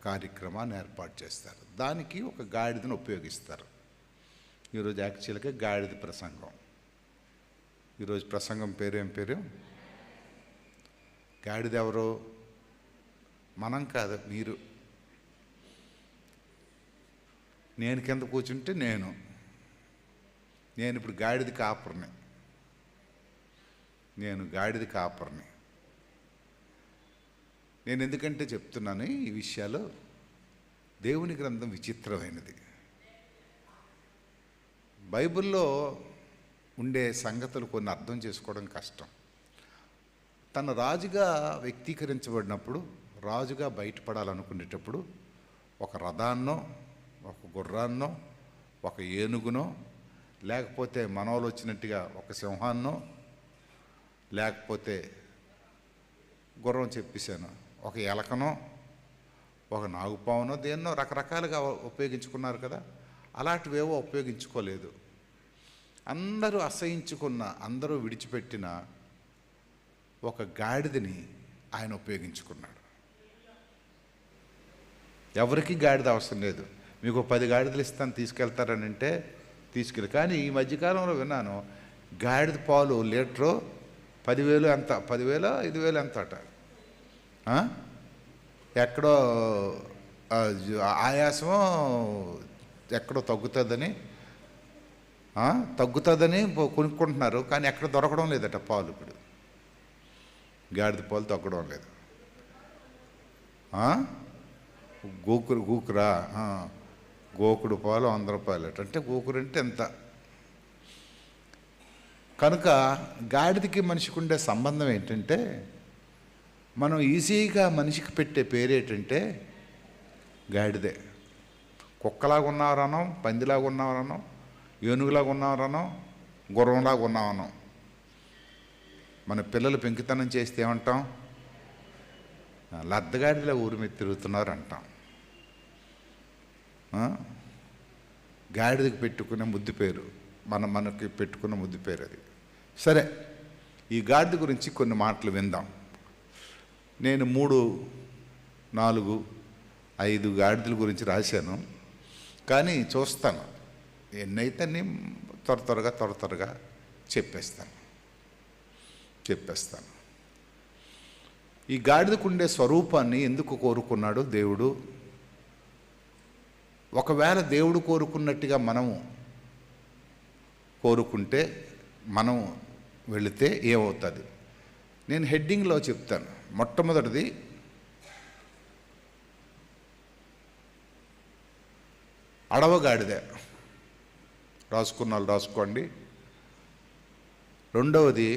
కార్యక్రమాన్ని ఏర్పాటు చేస్తారు. దానికి ఒక గాడిదను ఉపయోగిస్తారు. ఈరోజు యాక్చువల్గా గాడిద ప్రసంగం. ఈరోజు ప్రసంగం పేరు ఏం పేరు? గాడిద ఎవరు? మనం కాదు, మీరు. నేను కింద కూర్చుంటే నేను ఇప్పుడు గాడిద కాపర్ని. నేను గాడిద కాపర్ని. నేను ఎందుకంటే చెప్తున్నాను ఈ విషయాలు, దేవుని గ్రంథం విచిత్రమైనది. బైబిల్లో ఉండే సంగతులు కొన్ని అర్థం చేసుకోవడం కష్టం. తను రాజుగా వ్యక్తీకరించబడినప్పుడు, రాజుగా బయటపడాలనుకునేటప్పుడు ఒక రథాన్నో, ఒక గుర్రాన్నో, ఒక ఏనుగునో, లేకపోతే మనవలు వచ్చినట్టుగా ఒక సింహాన్నో, లేకపోతే గుర్రం చెప్పేశాను, ఒక ఎలకనో, ఒక నాగుపావునో, దేన్నో రకరకాలుగా ఉపయోగించుకున్నారు కదా. అలాంటివేవో ఉపయోగించుకోలేదు. అందరూ అసహించుకున్న, అందరూ విడిచిపెట్టిన ఒక గాడిదని ఆయన ఉపయోగించుకున్నాడు. ఎవరికి గాడిద అవసరం లేదు. మీకు 10 గాడిదలు ఇస్తాను తీసుకెళ్తారని అంటే తీసుకెళ్ళి. కానీ ఈ మధ్యకాలంలో విన్నాను, గాడిద పాలు లీటరు 10,000 ఎంత, 10,000 5,000 ఎంత అట. ఎక్కడో ఆయాసమో ఎక్కడో తగ్గుతుందని కొనుక్కుంటున్నారు. కానీ ఎక్కడ దొరకడం లేదట పాలు. ఇప్పుడు గాడిద పాలు తగ్గడం లేదు. గోకురా గోకుడు పాలు 100 రూపాయలు అంటే గోకుడు అంటే ఎంత. కనుక గాడిదకి మనిషికి ఉండే సంబంధం ఏంటంటే, మనం ఈజీగా మనిషికి పెట్టే పేరేంటంటే గాడిదే. కుక్కలాగా ఉన్నవారనో, పందిలాగా ఉన్నవారనో, ఏనుగులాగా ఉన్నవారనో, గుర్రంలాగా ఉన్నామనో. మన పిల్లలు పెంకితనం చేస్తే ఏమంటాం? లద్దగాడిలా ఊరి మీద తిరుగుతున్నారు అంటాం. గాడిదకి పెట్టుకునే ముద్దు పేరు, మనకి పెట్టుకున్న ముద్దు పేరు అది. సరే, ఈ గాడిద గురించి కొన్ని మాటలు విందాం. నేను 3, 4, 5 గాడిదల గురించి రాశాను. కానీ చూస్తాను, ఎన్నైతే అన్నీ త్వరగా చెప్పేస్తాను. ఈ గాడిదకు ఉండే స్వరూపాన్ని ఎందుకు కోరుకున్నాడు దేవుడు? ఒకవేళ దేవుడు కోరుకున్నట్టుగా మనము కోరుకుంటే, మనం వెళితే ఏమవుతుంది? నేను హెడ్డింగ్లో చెప్తాను. మొట్టమొదటిది, అడవగాడిదే. రాసుకున్నాళ్ళు రాసుకోండి. రెండవది,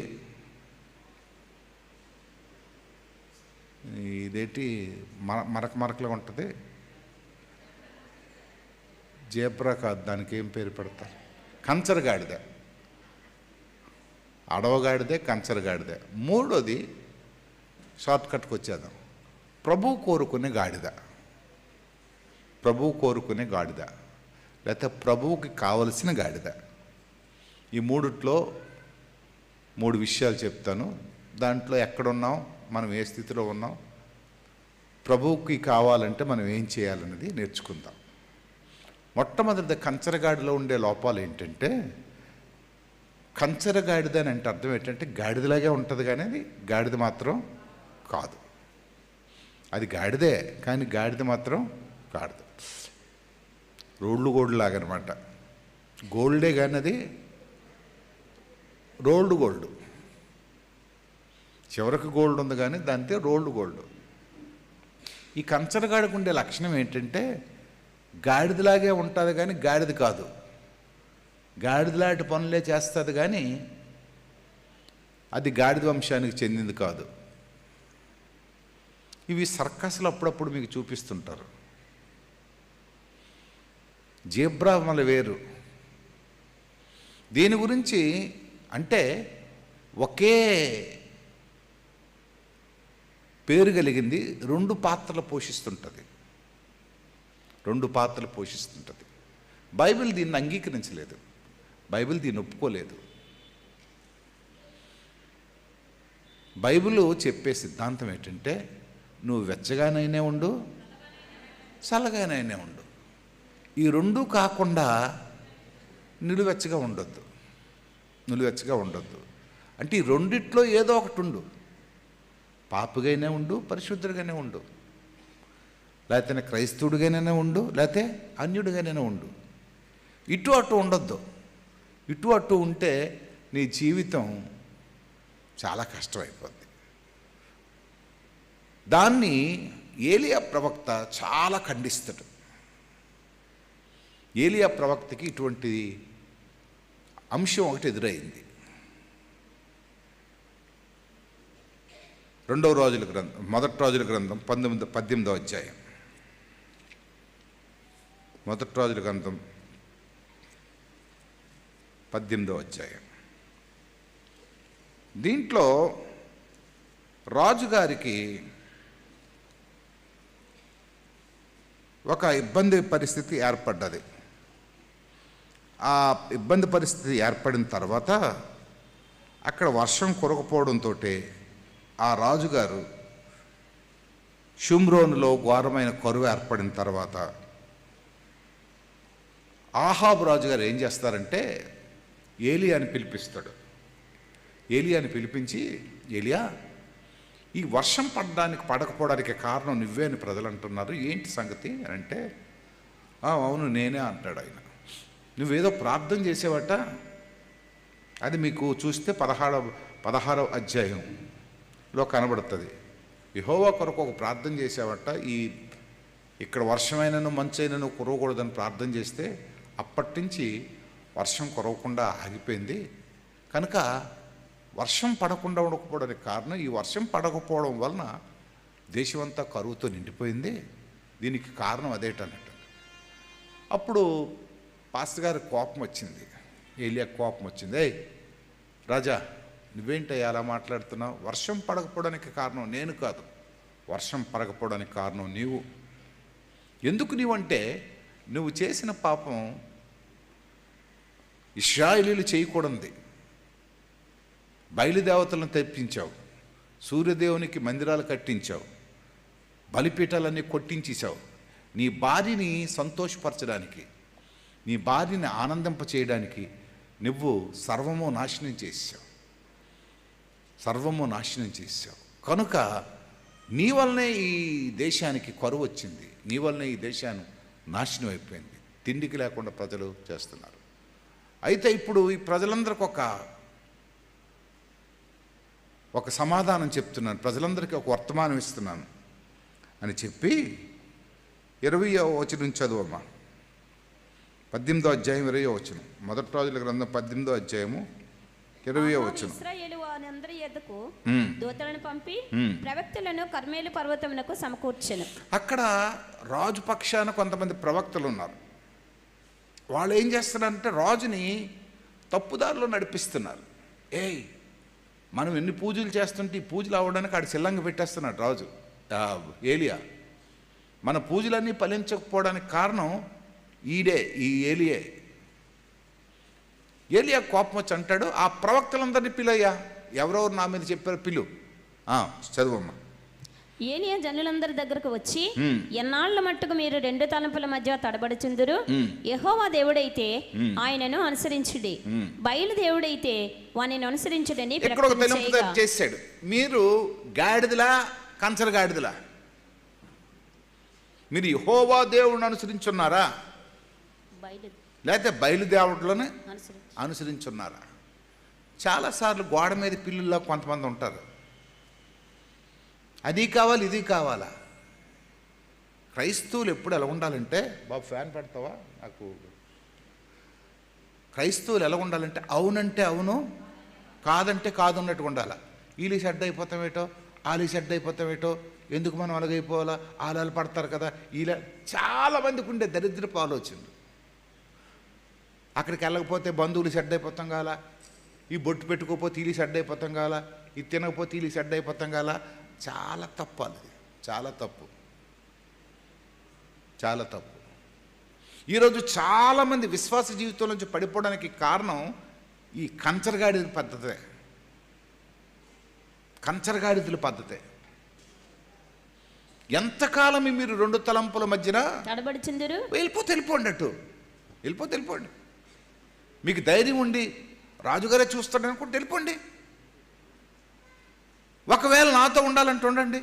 ఇదేంటి మరకలుగా ఉంటుంది, జేబ్రా కాదు, దానికి ఏం పేరు పెడతారు? కంచరగాడిద. అడవగాడిదే, కంచరగాడిదే. మూడోది, షార్ట్కట్కి వచ్చేద్దాం, ప్రభువు కోరుకునే గాడిద. లేకపోతే ప్రభువుకి కావలసిన గాడిద. ఈ మూడిట్లో 3 విషయాలు చెప్తాను. దాంట్లో ఎక్కడున్నాం, మనం ఏ స్థితిలో ఉన్నాం, ప్రభువుకి కావాలంటే మనం ఏం చేయాలన్నది నేర్చుకుందాం. మొట్టమొదటి, కంచరగాడిలో ఉండే లోపాలు ఏంటంటే, కంచరగాడిద అని అంటే అర్థం ఏంటంటే గాడిదలాగే ఉంటుంది, కానీ అది గాడిద మాత్రం కాదు. అది గాడిదే, కానీ గాడిద మాత్రం కాదు. రోడ్లు లాగనమాట. గోల్డే కానీ అది రోల్డ్ గోల్డ్. చివరికి గోల్డ్ ఉంది కానీ దాంతో రోల్డ్ గోల్డ్. ఈ కంచరగాడికి ఉండే లక్షణం ఏంటంటే, గాడిదలాగే ఉంటుంది కానీ గాడిద కాదు. గాడిదలాంటి పనులే చేస్తుంది కానీ అది గాడిద వంశానికి చెందింది కాదు. ఇవి సర్కస్లు అప్పుడప్పుడు మీకు చూపిస్తుంటారు. జీబ్రా మళ్ళీ వేరు. దీని గురించి అంటే ఒకే పేరు కలిగింది, 2 పాత్రలు పోషిస్తుంటుంది. బైబిల్ దీన్ని అంగీకరించలేదు. బైబిల్ దీన్ని ఒప్పుకోలేదు. బైబిల్ చెప్పే సిద్ధాంతం ఏంటంటే, నువ్వు వెచ్చగానైనా ఉండు, చల్లగానే ఉండు. ఈ రెండూ కాకుండా నిలువెచ్చగా ఉండొద్దు. అంటే ఈ రెండిట్లో ఏదో ఒకటి ఉండు. పాపిగానే ఉండు, పరిశుద్ధుడిగానే ఉండు, లేకపోతే క్రైస్తవుడిగానే ఉండు, లేకపోతే అన్యుడిగానే ఉండు. ఇటు అటు ఉండొద్దు. ఇటు అటు ఉంటే నీ జీవితం చాలా కష్టమైపోద్ది. దాన్ని ఏలియా ప్రవక్త చాలా ఖండిస్తాడు. ఏలియా ప్రవక్తకి ఇటువంటి అంశం ఒకటి ఎదురైంది. 2వ రాజుల గ్రంథం, 1 రాజుల గ్రంథం 18వ అధ్యాయం. 1 రాజుల గ్రంథం 18వ అధ్యాయం. దీంట్లో రాజుగారికి ఒక ఇబ్బంది పరిస్థితి ఏర్పడ్డది. ఆ ఇబ్బంది పరిస్థితి ఏర్పడిన తర్వాత అక్కడ వర్షం కురకపోవడంతో ఆ రాజుగారు షుమ్రోనులో ఘోరమైన కరువు ఏర్పడిన తర్వాత ఆహాబు రాజుగారు ఏం చేస్తారంటే ఏలియాని పిలిపిస్తాడు. ఏలియాని పిలిపించి, ఏలియా, ఈ వర్షం పడకపోవడానికి కారణం నువ్వే అని ప్రజలు అంటున్నారు, ఏంటి సంగతి అని అంటే, అవును నేనే అంటాడు ఆయన. నువ్వేదో ప్రార్థన చేసేవట, అది మీకు చూస్తే 16వ అధ్యాయంలో కనబడుతుంది. యెహోవా కొరకు ఒక ప్రార్థన చేసేవట, ఇక్కడ వర్షమైనను మంచైనను కురవకూడదని ప్రార్థన చేస్తే అప్పటి నుంచి వర్షం కురవకుండా ఆగిపోయింది. కనుక వర్షం పడకుండా ఉండకపోవడానికి కారణం, ఈ వర్షం పడకపోవడం వలన దేశమంతా కరువుతో నిండిపోయింది, దీనికి కారణం అదేటన్నట్టు. అప్పుడు పాస్టర్ గారికి కోపం వచ్చింది, ఏలియా కోపం వచ్చింది. ఏయ్ రాజా, నువ్వేంటయ్యా అలా మాట్లాడుతున్నావు? వర్షం పడకపోవడానికి కారణం నేను కాదు, వర్షం పడకపోవడానికి కారణం నీవు. ఎందుకు నీవంటే, నువ్వు చేసిన పాపం ఇశ్రాయేలీయులు చేయకూడదు. బయలుదేవతలను తెప్పించావు, సూర్యదేవునికి మందిరాలు కట్టించావు, బలిపీఠాలన్నీ కొట్టించేశావు. నీ భార్యని సంతోషపరచడానికి, నీ భార్యని ఆనందింప చేయడానికి నువ్వు సర్వము నాశనం చేసావు. కనుక నీ వల్లనే ఈ దేశానికి కరువు వచ్చింది, నీ వల్లనే ఈ దేశాన్ని నాశనం అయిపోయింది, తిండికి లేకుండా ప్రజలు చేస్తున్నారు. అయితే ఇప్పుడు ఈ ప్రజలందరికీ ఒక సమాధానం చెప్తున్నాను, ప్రజలందరికీ ఒక వర్తమానం ఇస్తున్నాను అని చెప్పి 20వ వచనం చదువమ్మా. 18వ అధ్యాయం 20వ వచనం. 1 రాజుల గ్రంథం 18వ అధ్యాయము 20వ వచనం. ఇశ్రాయేలు వారందరి యొద్దకు దూతలను పంపి ప్రవక్తలను కర్మేలు పర్వతమునకు సమకూర్చెను. అక్కడ రాజు పక్షాన కొంతమంది ప్రవక్తలు ఉన్నారు. వాళ్ళు ఏం చేస్తున్నారంటే రాజుని తప్పుదారిలో నడిపిస్తున్నారు. మనం ఎన్ని పూజలు చేస్తుంటే ఈ పూజలు అవ్వడానికి ఆడు సిల్లంగా పెట్టేస్తున్నాడు రాజు ఏలియా. మన పూజలన్నీ ఫలించకపోవడానికి కారణం ఈ ఏలియా కోపం వచ్చి అంటాడు, ఆ ప్రవక్తలందరినీ పిలయ్యా, ఎవరెవరు నా మీద చెప్పారో పిలు. చదువమ్మా. ఏలియా జనులందరి దగ్గరకు వచ్చి, ఎన్నాళ్ల మట్టుకు మీరు 2 తలంపుల మధ్య తడబడుచుందురు? యెహోవా దేవుడైతే ఆయనను అనుసరించుడి, బయలు దేవుడైతే వానిని అనుసరించుడని చేశాడు. మీరు గాడిదలా కంచర గాడిదలా? మీరు యెహోవా దేవుడిని అనుసరించున్నారా, లేకపోతే బయలుదేవుడులను అనుసరించున్నారా? చాలాసార్లు గోడ మీద పిల్లుల్లో కొంతమంది ఉంటారు, అది కావాలి ఇది కావాలా. క్రైస్తవులు ఎప్పుడు ఎలా ఉండాలంటే, బాబు ఫ్యాన్ పెడతావా నాకు? క్రైస్తవులు ఎలా ఉండాలంటే అవునంటే అవును, కాదంటే కాదు ఉన్నట్టు ఉండాలి. వీళ్ళు షెడ్ అయిపోతామేటో, వాళ్ళు షెడ్ అయిపోతామేటో, ఎందుకు మనం అలాగైపోవాలా, వాళ్ళు పడతారు కదా. ఇలా చాలామందికి ఉండే దరిద్రపు ఆలోచనలు. అక్కడికి వెళ్ళకపోతే బంధువులు షెడ్ అయిపోతాం కాలా, ఈ బొట్టు పెట్టుకోకపోతే వీళ్ళు షెడ్ అయిపోతాం కాలా, ఇది తినకపోతే వీళ్ళు షెడ్ అయిపోతాం కాలా. చాలా తప్పు, అది చాలా తప్పు. ఈరోజు చాలామంది విశ్వాస జీవితం నుంచి పడిపోవడానికి కారణం ఈ కంచరగాడిద పద్ధతే. ఎంతకాలం మీరు రెండు తలంపుల మధ్యన తడబడుచుందురు? వెళ్ళిపోండి అటు వెళ్ళిపోండి. మీకు ధైర్యం ఉండి రాజుగారే చూస్తాడు అనుకుంటే వెళ్ళిపోండి. ఒకవేళ నాతో ఉండాలంటే ఉండండి.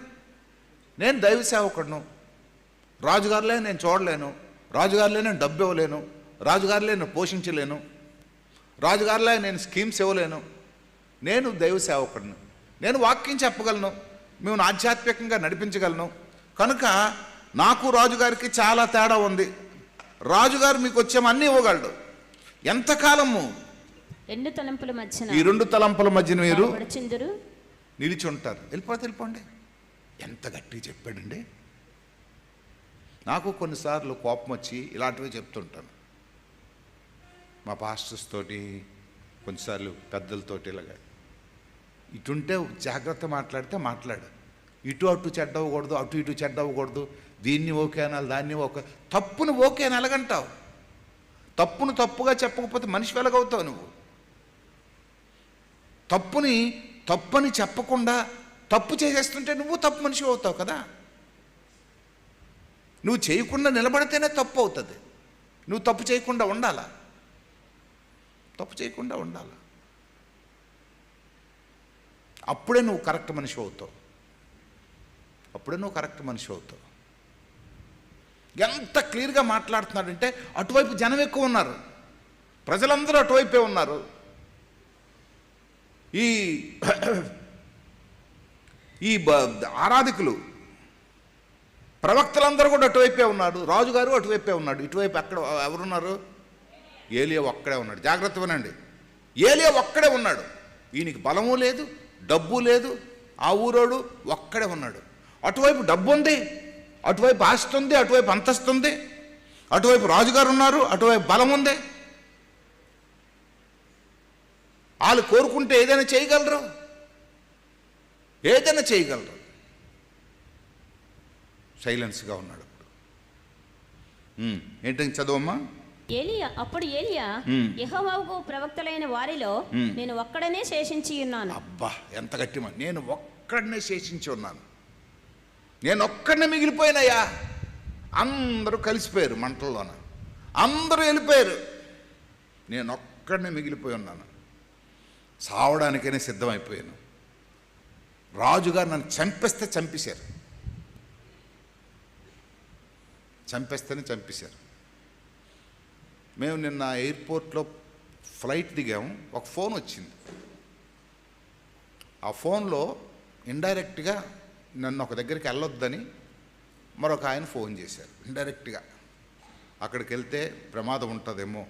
నేను దైవ సేవకుడును, రాజుగారులే నేను చూడలేను, రాజుగారులే నేను డబ్బు ఇవ్వలేను, రాజుగారులే నేను పోషించలేను, రాజుగారులే నేను స్కీమ్స్ ఇవ్వలేను. నేను దైవ సేవకుడిని, నేను వాక్యం చెప్పగలను, మేము ఆధ్యాత్మికంగా నడిపించగలను. కనుక నాకు రాజుగారికి చాలా తేడా ఉంది. రాజుగారు మీకు వచ్చేమో అన్నీ ఇవ్వగలడు. ఎంతకాలము రెండు తలంపుల మధ్యన, ఈ రెండు తలంపుల మధ్యన మీరు తడబడుచుందురు? నిలిచి ఉంటారు. వెళ్ళిపోండి. ఎంత గట్టిగా చెప్పాడండి. నాకు కొన్నిసార్లు కోపం వచ్చి ఇలాంటివి చెప్తుంటాను మా పాస్టర్స్ తోటి, కొన్నిసార్లు పెద్దలతోటి. ఇలాగా ఇటుంటే జాగ్రత్త మాట్లాడితే మాట్లాడు, ఇటు అటు చెడ్డ అవ్వకూడదు, అటు ఇటు చెడ్డ అవ్వకూడదు, దీన్ని ఓకే అనాలి, దాన్ని ఓకే. తప్పును ఓకే అని ఎలాగంటావు? తప్పును తప్పుగా చెప్పకపోతే మనిషి వెలగవుతావు నువ్వు. తప్పుని తప్పని చెప్పకుండా తప్పు చేసేస్తుంటే నువ్వు తప్పు మనిషి అవుతావు కదా. నువ్వు చేయకుండా నిలబడితేనే తప్పు అవుతుంది. నువ్వు తప్పు చేయకుండా ఉండాలా, అప్పుడే నువ్వు కరెక్ట్ మనిషి అవుతావు. ఎంత క్లియర్గా మాట్లాడుతున్నాడంటే అటువైపు జనం ఎక్కువ ఉన్నారు, ప్రజలందరూ అటువైపే ఉన్నారు. ఈ ఆరాధికులు, ప్రవక్తలందరూ కూడా అటువైపే ఉన్నారు, రాజుగారు అటువైపే ఉన్నాడు. ఇటువైపు అక్కడ ఎవరున్నారు? ఏలియా ఒక్కడే ఉన్నాడు. జాగ్రత్త వినండి, ఏలియా ఒక్కడే ఉన్నాడు. ఈయనకి బలము లేదు, డబ్బు లేదు, ఆ ఊరోడు ఒక్కడే ఉన్నాడు. అటువైపు డబ్బు ఉంది, అటువైపు ఆస్తి ఉంది, అటువైపు అంతస్తు ఉంది, అటువైపు రాజుగారు ఉన్నారు, అటువైపు బలం ఉంది. వాళ్ళు కోరుకుంటే ఏదైనా చేయగలరు. సైలెన్స్గా ఉన్నాడు. ఏంటని చదవమ్మా. అప్పుడు ఏలియా, యెహోవాకు ప్రవక్తలైన వారిలో నేను ఒక్కడనే శేషించి ఉన్నాను. అబ్బా, ఎంత గట్టి మాట. నేను ఒక్కడనే శేషించి ఉన్నాను, నేను ఒక్కడనే మిగిలిపోయినయ్యా. అందరూ కలిసిపోయారు మంటల్లోన, అందరూ వెళ్ళిపోయారు, నేను ఒక్కడనే మిగిలిపోయి ఉన్నాను. సావడానికైనా సిద్ధమైపోయాను. రాజుగారు నన్ను చంపేస్తేనే చంపేశారు. మేము నిన్న ఎయిర్పోర్ట్లో ఫ్లైట్ దిగాము. ఒక ఫోన్ వచ్చింది. ఆ ఫోన్లో ఇండైరెక్ట్గా నన్ను ఒక దగ్గరికి వెళ్ళొద్దని మరొక ఆయన ఫోన్ చేశారు. ఇండైరెక్ట్గా అక్కడికి వెళ్తే ప్రమాదం ఉంటుందేమో,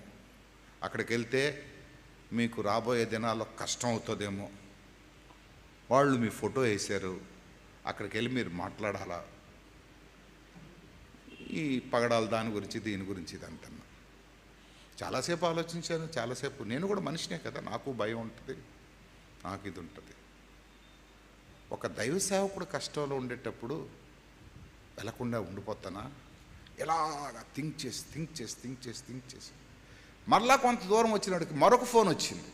అక్కడికి వెళ్తే మీకు రాబోయే దినాల్లో కష్టం అవుతుందేమో, వాళ్ళు మీ ఫోటో వేశారు, అక్కడికి వెళ్ళి మీరు మాట్లాడాలా, ఈ పగడాల దాని గురించి దీని గురించి ఇదంతా. చాలాసేపు ఆలోచించాను, చాలాసేపు. నేను కూడా మనిషినే కదా, నాకు భయం ఉంటుంది, నాకు ఇది ఉంటుంది. ఒక దైవ సేవకుడు కష్టంలో ఉండేటప్పుడు వెళ్లకుండా ఉండిపోతానా? ఎలాగా థింక్ చేసి మరలా కొంత దూరం వచ్చినప్పటికి మరొక ఫోన్ వచ్చింది.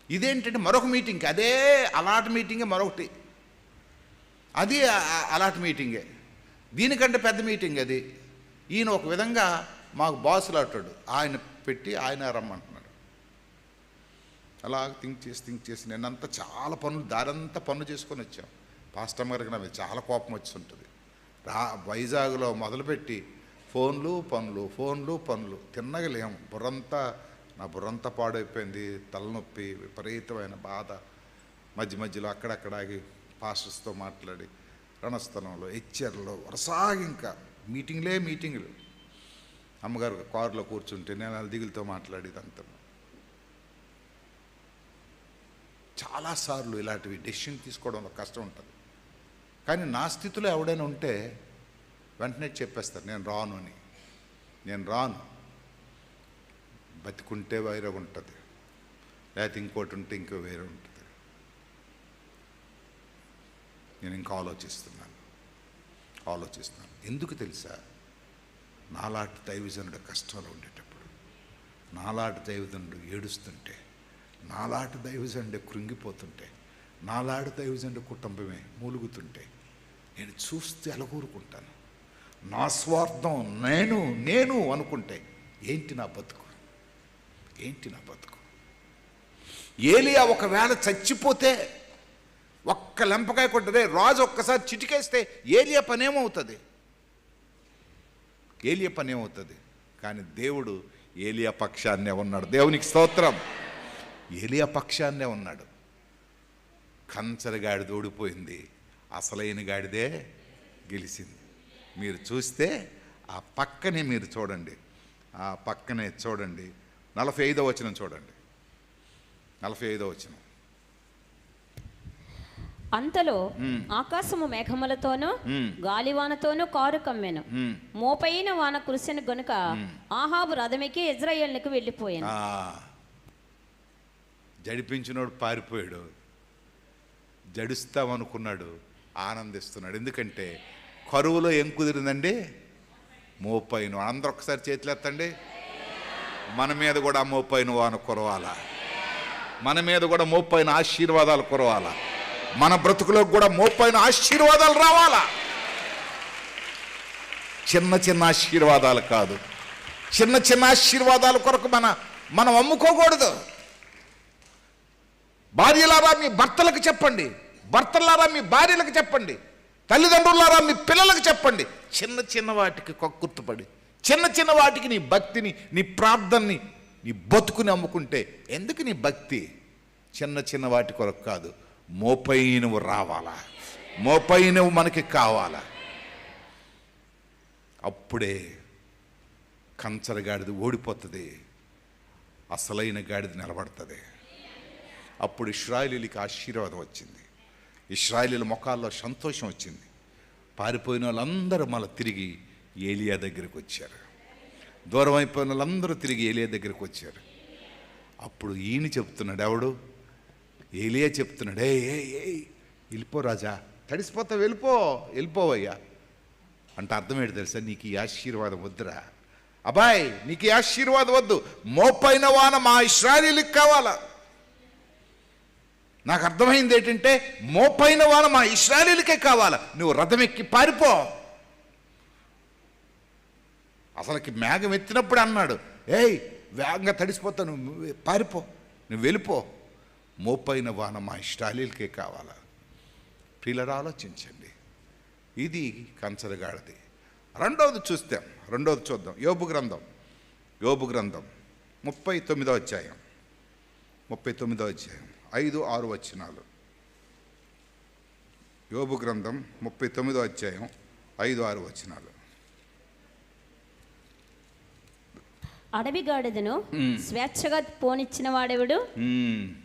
ఇదేంటంటే మరొక మీటింగ్, అదే అలాట్ మీటింగే, మరొకటి అది అలాట్ మీటింగే, దీనికంటే పెద్ద మీటింగ్ అది. ఈయన ఒక విధంగా మాకు బాసులు ఆటాడు, ఆయన పెట్టి ఆయన రమ్మంటున్నాడు. అలా థింక్ చేసి నేనంతా చాలా పనులు, దారంతా పనులు చేసుకొని వచ్చాం. పాస్టర్ గారికి నాకు చాలా కోపం వచ్చి ఉంటుంది. వైజాగ్లో మొదలుపెట్టి ఫోన్లు పనులు తిన్నగా లేము. నా బుర్రంతా పాడైపోయింది, తలనొప్పి, విపరీతమైన బాధ. మధ్యలో అక్కడక్కడ ఆగి పాస్టర్స్తో మాట్లాడి, రణస్థలంలో, హెచ్చర్లో వరసాగి ఇంకా మీటింగ్లు. అమ్మగారు కారులో కూర్చుంటే నేను వాళ్ళ దిగులతో మాట్లాడేదంతా. చాలాసార్లు ఇలాంటివి డెసిషన్ తీసుకోవడంలో కష్టం ఉంటుంది. కానీ నా స్థితిలో ఎవడైనా ఉంటే వెంటనే చెప్పేస్తారు, నేను రాను అని. నేను రాను. బతికుంటే వేరే ఉంటుంది, లేకపోతే ఇంకోటి ఉంటే ఇంకో వేరే ఉంటుంది. నేను ఇంకా ఆలోచిస్తున్నాను. ఎందుకు తెలుసా? నాలాంటి దైవజనుడు కష్టంలో ఉండేటప్పుడు, నాలాంటి దైవజనుడు ఏడుస్తుంటే, నాలాంటి దైవజనుడు కృంగిపోతుంటే, నాలాంటి దైవజనుడు కుటుంబమే మూలుగుతుంటే నేను చూస్తే అలగూరుకుంటాను. నా స్వార్థం నేను నేను అనుకుంటే ఏంటి నా బతుకు, ఏంటి నా బతుకు? ఏలియా ఒకవేళ చచ్చిపోతే ఒక్క లెంపకాయ కొట్టదే, రాజు ఒక్కసారి చిటికేస్తే ఏలియా పనేమవుతుంది? ఏలియా పనేమవుతుంది? కానీ దేవుడు ఏలియా పక్షాన్నే ఉన్నాడు. దేవునికి స్తోత్రం. ఏలియా పక్షాన్నే ఉన్నాడు. కంచర గాడిద ఓడిపోయింది, అసలైన గాడిదే గెలిచింది. మీరు చూస్తే ఆ పక్కనే మీరు చూడండి, ఆ పక్కనే చూడండి, 45వ వచనం చూడండి. 45వ వచనం. అంతలో ఆకాశము మేఘములతోనూ గాలివానతోనూ కారు కమ్మెను. మోపైన వాన కురిసెను గనుక ఆహాబు రథమెక్కి ఇజ్రాయేలుకు వెళ్ళిపోయాను. జడిపించినోడు పారిపోయాడు, జడుస్తామనుకున్నాడు ఆనందిస్తున్నాడు. ఎందుకంటే కరువులో ఏం కుదిరిందండి? మోపైన. అందరూ ఒకసారి చేతులు ఎత్తండి. మన మీద కూడా మోపైన వాన కురవాలా, మన మీద కూడా మోపైన ఆశీర్వాదాలు కురవాలా, మన బ్రతుకులోకి కూడా మోపైన ఆశీర్వాదాలు రావాలా. చిన్న చిన్న ఆశీర్వాదాలు కాదు, చిన్న చిన్న ఆశీర్వాదాల కొరకు మనం అమ్ముకోకూడదు. భార్యలారా మీ భర్తలకు చెప్పండి, భర్తలారా మీ భార్యలకు చెప్పండి, తల్లిదండ్రులారా మీ పిల్లలకు చెప్పండి. చిన్న చిన్న వాటికి కక్కుర్తుపడి, చిన్న చిన్న వాటికి నీ భక్తిని, నీ ప్రార్థనని, నీ బతుకుని అమ్ముకుంటే ఎందుకు నీ భక్తి? చిన్న చిన్న వాటి కొరకు కాదు, మోపైనవు రావాలా, మోపైనవు మనకి కావాలా. అప్పుడే కంచర గాడిద ఓడిపోతుంది, అసలైన గాడిద నిలబడుతుంది. అప్పుడు ఇశ్రాయేలీయులకి ఆశీర్వాదం వచ్చింది, ఇశ్రాయేలీయుల ముఖాల్లో సంతోషం వచ్చింది. పారిపోయిన వాళ్ళందరూ మళ్ళీ తిరిగి ఏలియా దగ్గరికి వచ్చారు. దూరం అయిపోయిన వాళ్ళందరూ తిరిగి ఏలియా దగ్గరికి వచ్చారు. అప్పుడు ఈయన చెప్తున్నాడు, ఎవడు? ఏలియా చెప్తున్నాడు, ఏ వెళ్ళిపో రాజా, తడిసిపోతా, వెళ్ళిపోవయ్యా అంటే అర్థం ఏంటి తెలుసా? నీకు ఈ ఆశీర్వాదం వద్దురా అబ్బాయి, నీకు ఈ ఆశీర్వాదం వద్దు, మోపైన వాన మా ఇశ్రాయేలీయులకు కావాలా. నాకు అర్థమైంది ఏంటంటే, మోపైన వాన మా ఇశ్రాయేలీయులకే కావాలా. నువ్వు రథం ఎక్కి పారిపో. అసలుకి మేఘం ఎత్తినప్పుడు అన్నాడు, వేగంగా తడిసిపోతా, నువ్వు పారిపో, నువ్వు వెళ్ళిపో. మోపైన వాన మా ఇశ్రాయేలీయులకే కావాలా. ప్రియులారా, ఆలోచించండి. ఇది కంచరగాడిది. రెండవది చూద్దాం. యోబు గ్రంథం 39వ అధ్యాయం 5-6 వచనాలు. యోబు గ్రంథం 39వ అధ్యాయం 5-6 వచనాలు. అడవి గాడిదను స్వేచ్ఛగా పోనిచ్చిన వాడెవడు?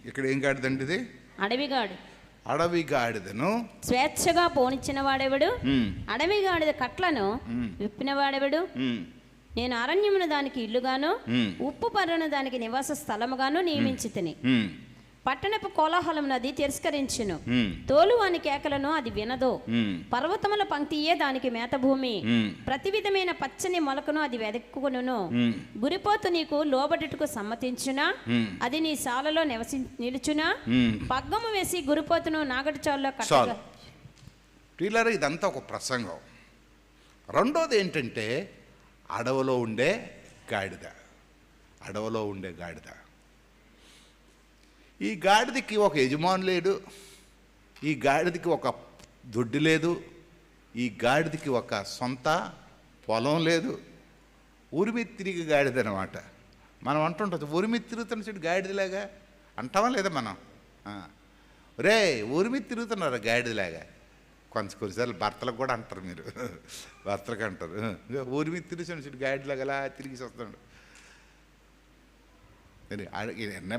ఇక్కడ ఏం గాడిదండి ఇది? అడవి గాడిదను స్వేచ్ఛగా పోనిచ్చిన వాడెవడు? అడవి గాడిద కట్లను విప్పిన వాడెవడు? నేను అరణ్యమును దానికి ఇల్లుగాను, ఉప్పు పర్రను దానికి నివాస స్థలముగాను నియమించితిని. పట్టణపు కోలాహలమును అది తిరస్కరించును, తోలువాని కేకలను అది వినదు. పర్వతముల పంక్తియే దానికి మేత భూమి, ప్రతి విధమైన పచ్చని మొలకను అది వెదక్కును. గురిపోతు నీకు లోబడుటకు సమ్మతించునా? అది నీ శాలలో నిలుచునా? పగ్గము వేసి గురిపోతును నాగటి చాలులో కట్టగా. ఇదంతా ఒక ప్రసంగం. రెండోది ఏంటంటే, అడవిలో ఉండే గాడిద. ఈ గాడిదకి ఒక యజమాని లేడు, ఈ గాడిదకి ఒక దొడ్డి లేదు, ఈ గాడిదకి ఒక సొంత పొలం లేదు. ఉరిమి తిరిగి గాడిద అనమాట. మనం అంటుంటుంది, ఉరిమి తిరుగుతున్న చెడు గాడిదలాగా అంటామా లేదా మనం? ఉరిమి తిరుగుతున్నారు గాడిదలాగా. కొన్నిసార్లు భర్తలకు కూడా అంటారు, మీరు భర్తలకు అంటారు, ఊరి మీద తిరుగుతున్న చెడు గాడిలాగా అలా తిరిగి వస్తున్నాడు.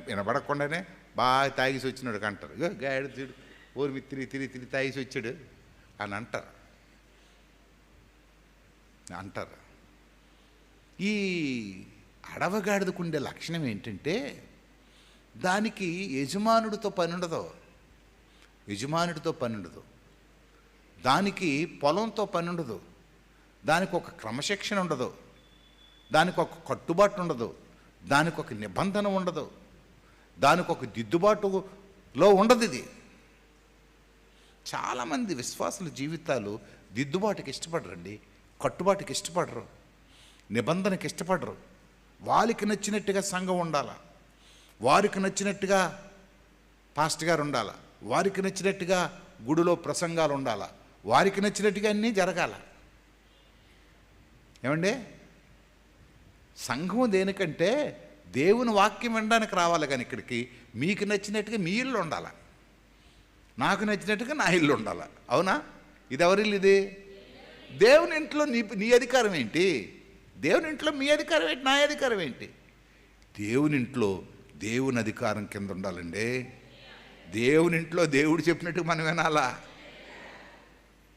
వినబడకుండానే బాగా తాగేసి వచ్చినాడు అంటారు, గాడి చూడు ఊరి మీద తిరిగి తాగేసి వచ్చాడు అని అంటారు. ఈ అడవగాడిదకుండే లక్షణం ఏంటంటే, దానికి యజమానుడితో పని ఉండదు, దానికి పొలంతో పని ఉండదు, దానికి ఒక క్రమశిక్షణ ఉండదు, దానికి ఒక కట్టుబాటు ఉండదు, దానికి ఒక నిబంధన ఉండదు, దానికి ఒక దిద్దుబాటులో ఉండదు. ఇది చాలామంది విశ్వాసుల జీవితాలు దిద్దుబాటుకి ఇష్టపడరండి, కట్టుబాటుకి ఇష్టపడరు, నిబంధనకి ఇష్టపడరు. వాళ్ళకి నచ్చినట్టుగా సంఘం ఉండాలా, వారికి నచ్చినట్టుగా పాస్టర్ గారు ఉండాలా, వారికి నచ్చినట్టుగా గుడిలో ప్రసంగాలు ఉండాలా, వారికి నచ్చినట్టుగా అన్నీ జరగాల. ఏమండి, సంఘం దేనికంటే దేవుని వాక్యం వినడానికి రావాలి, కానీ ఇక్కడికి మీకు నచ్చినట్టుగా మీ ఇల్లు ఉండాలి, నాకు నచ్చినట్టుగా నా ఇల్లు ఉండాలి. అవునా? ఇది ఎవరిల్లు? ఇది దేవుని ఇంట్లో నీ అధికారం ఏంటి? దేవుని ఇంట్లో మీ అధికారం ఏంటి? నా అధికారం ఏంటి? దేవుని ఇంట్లో దేవుని అధికారం కింద ఉండాలండి. దేవుని ఇంట్లో దేవుడు చెప్పినట్టుగా మనం వినాలా.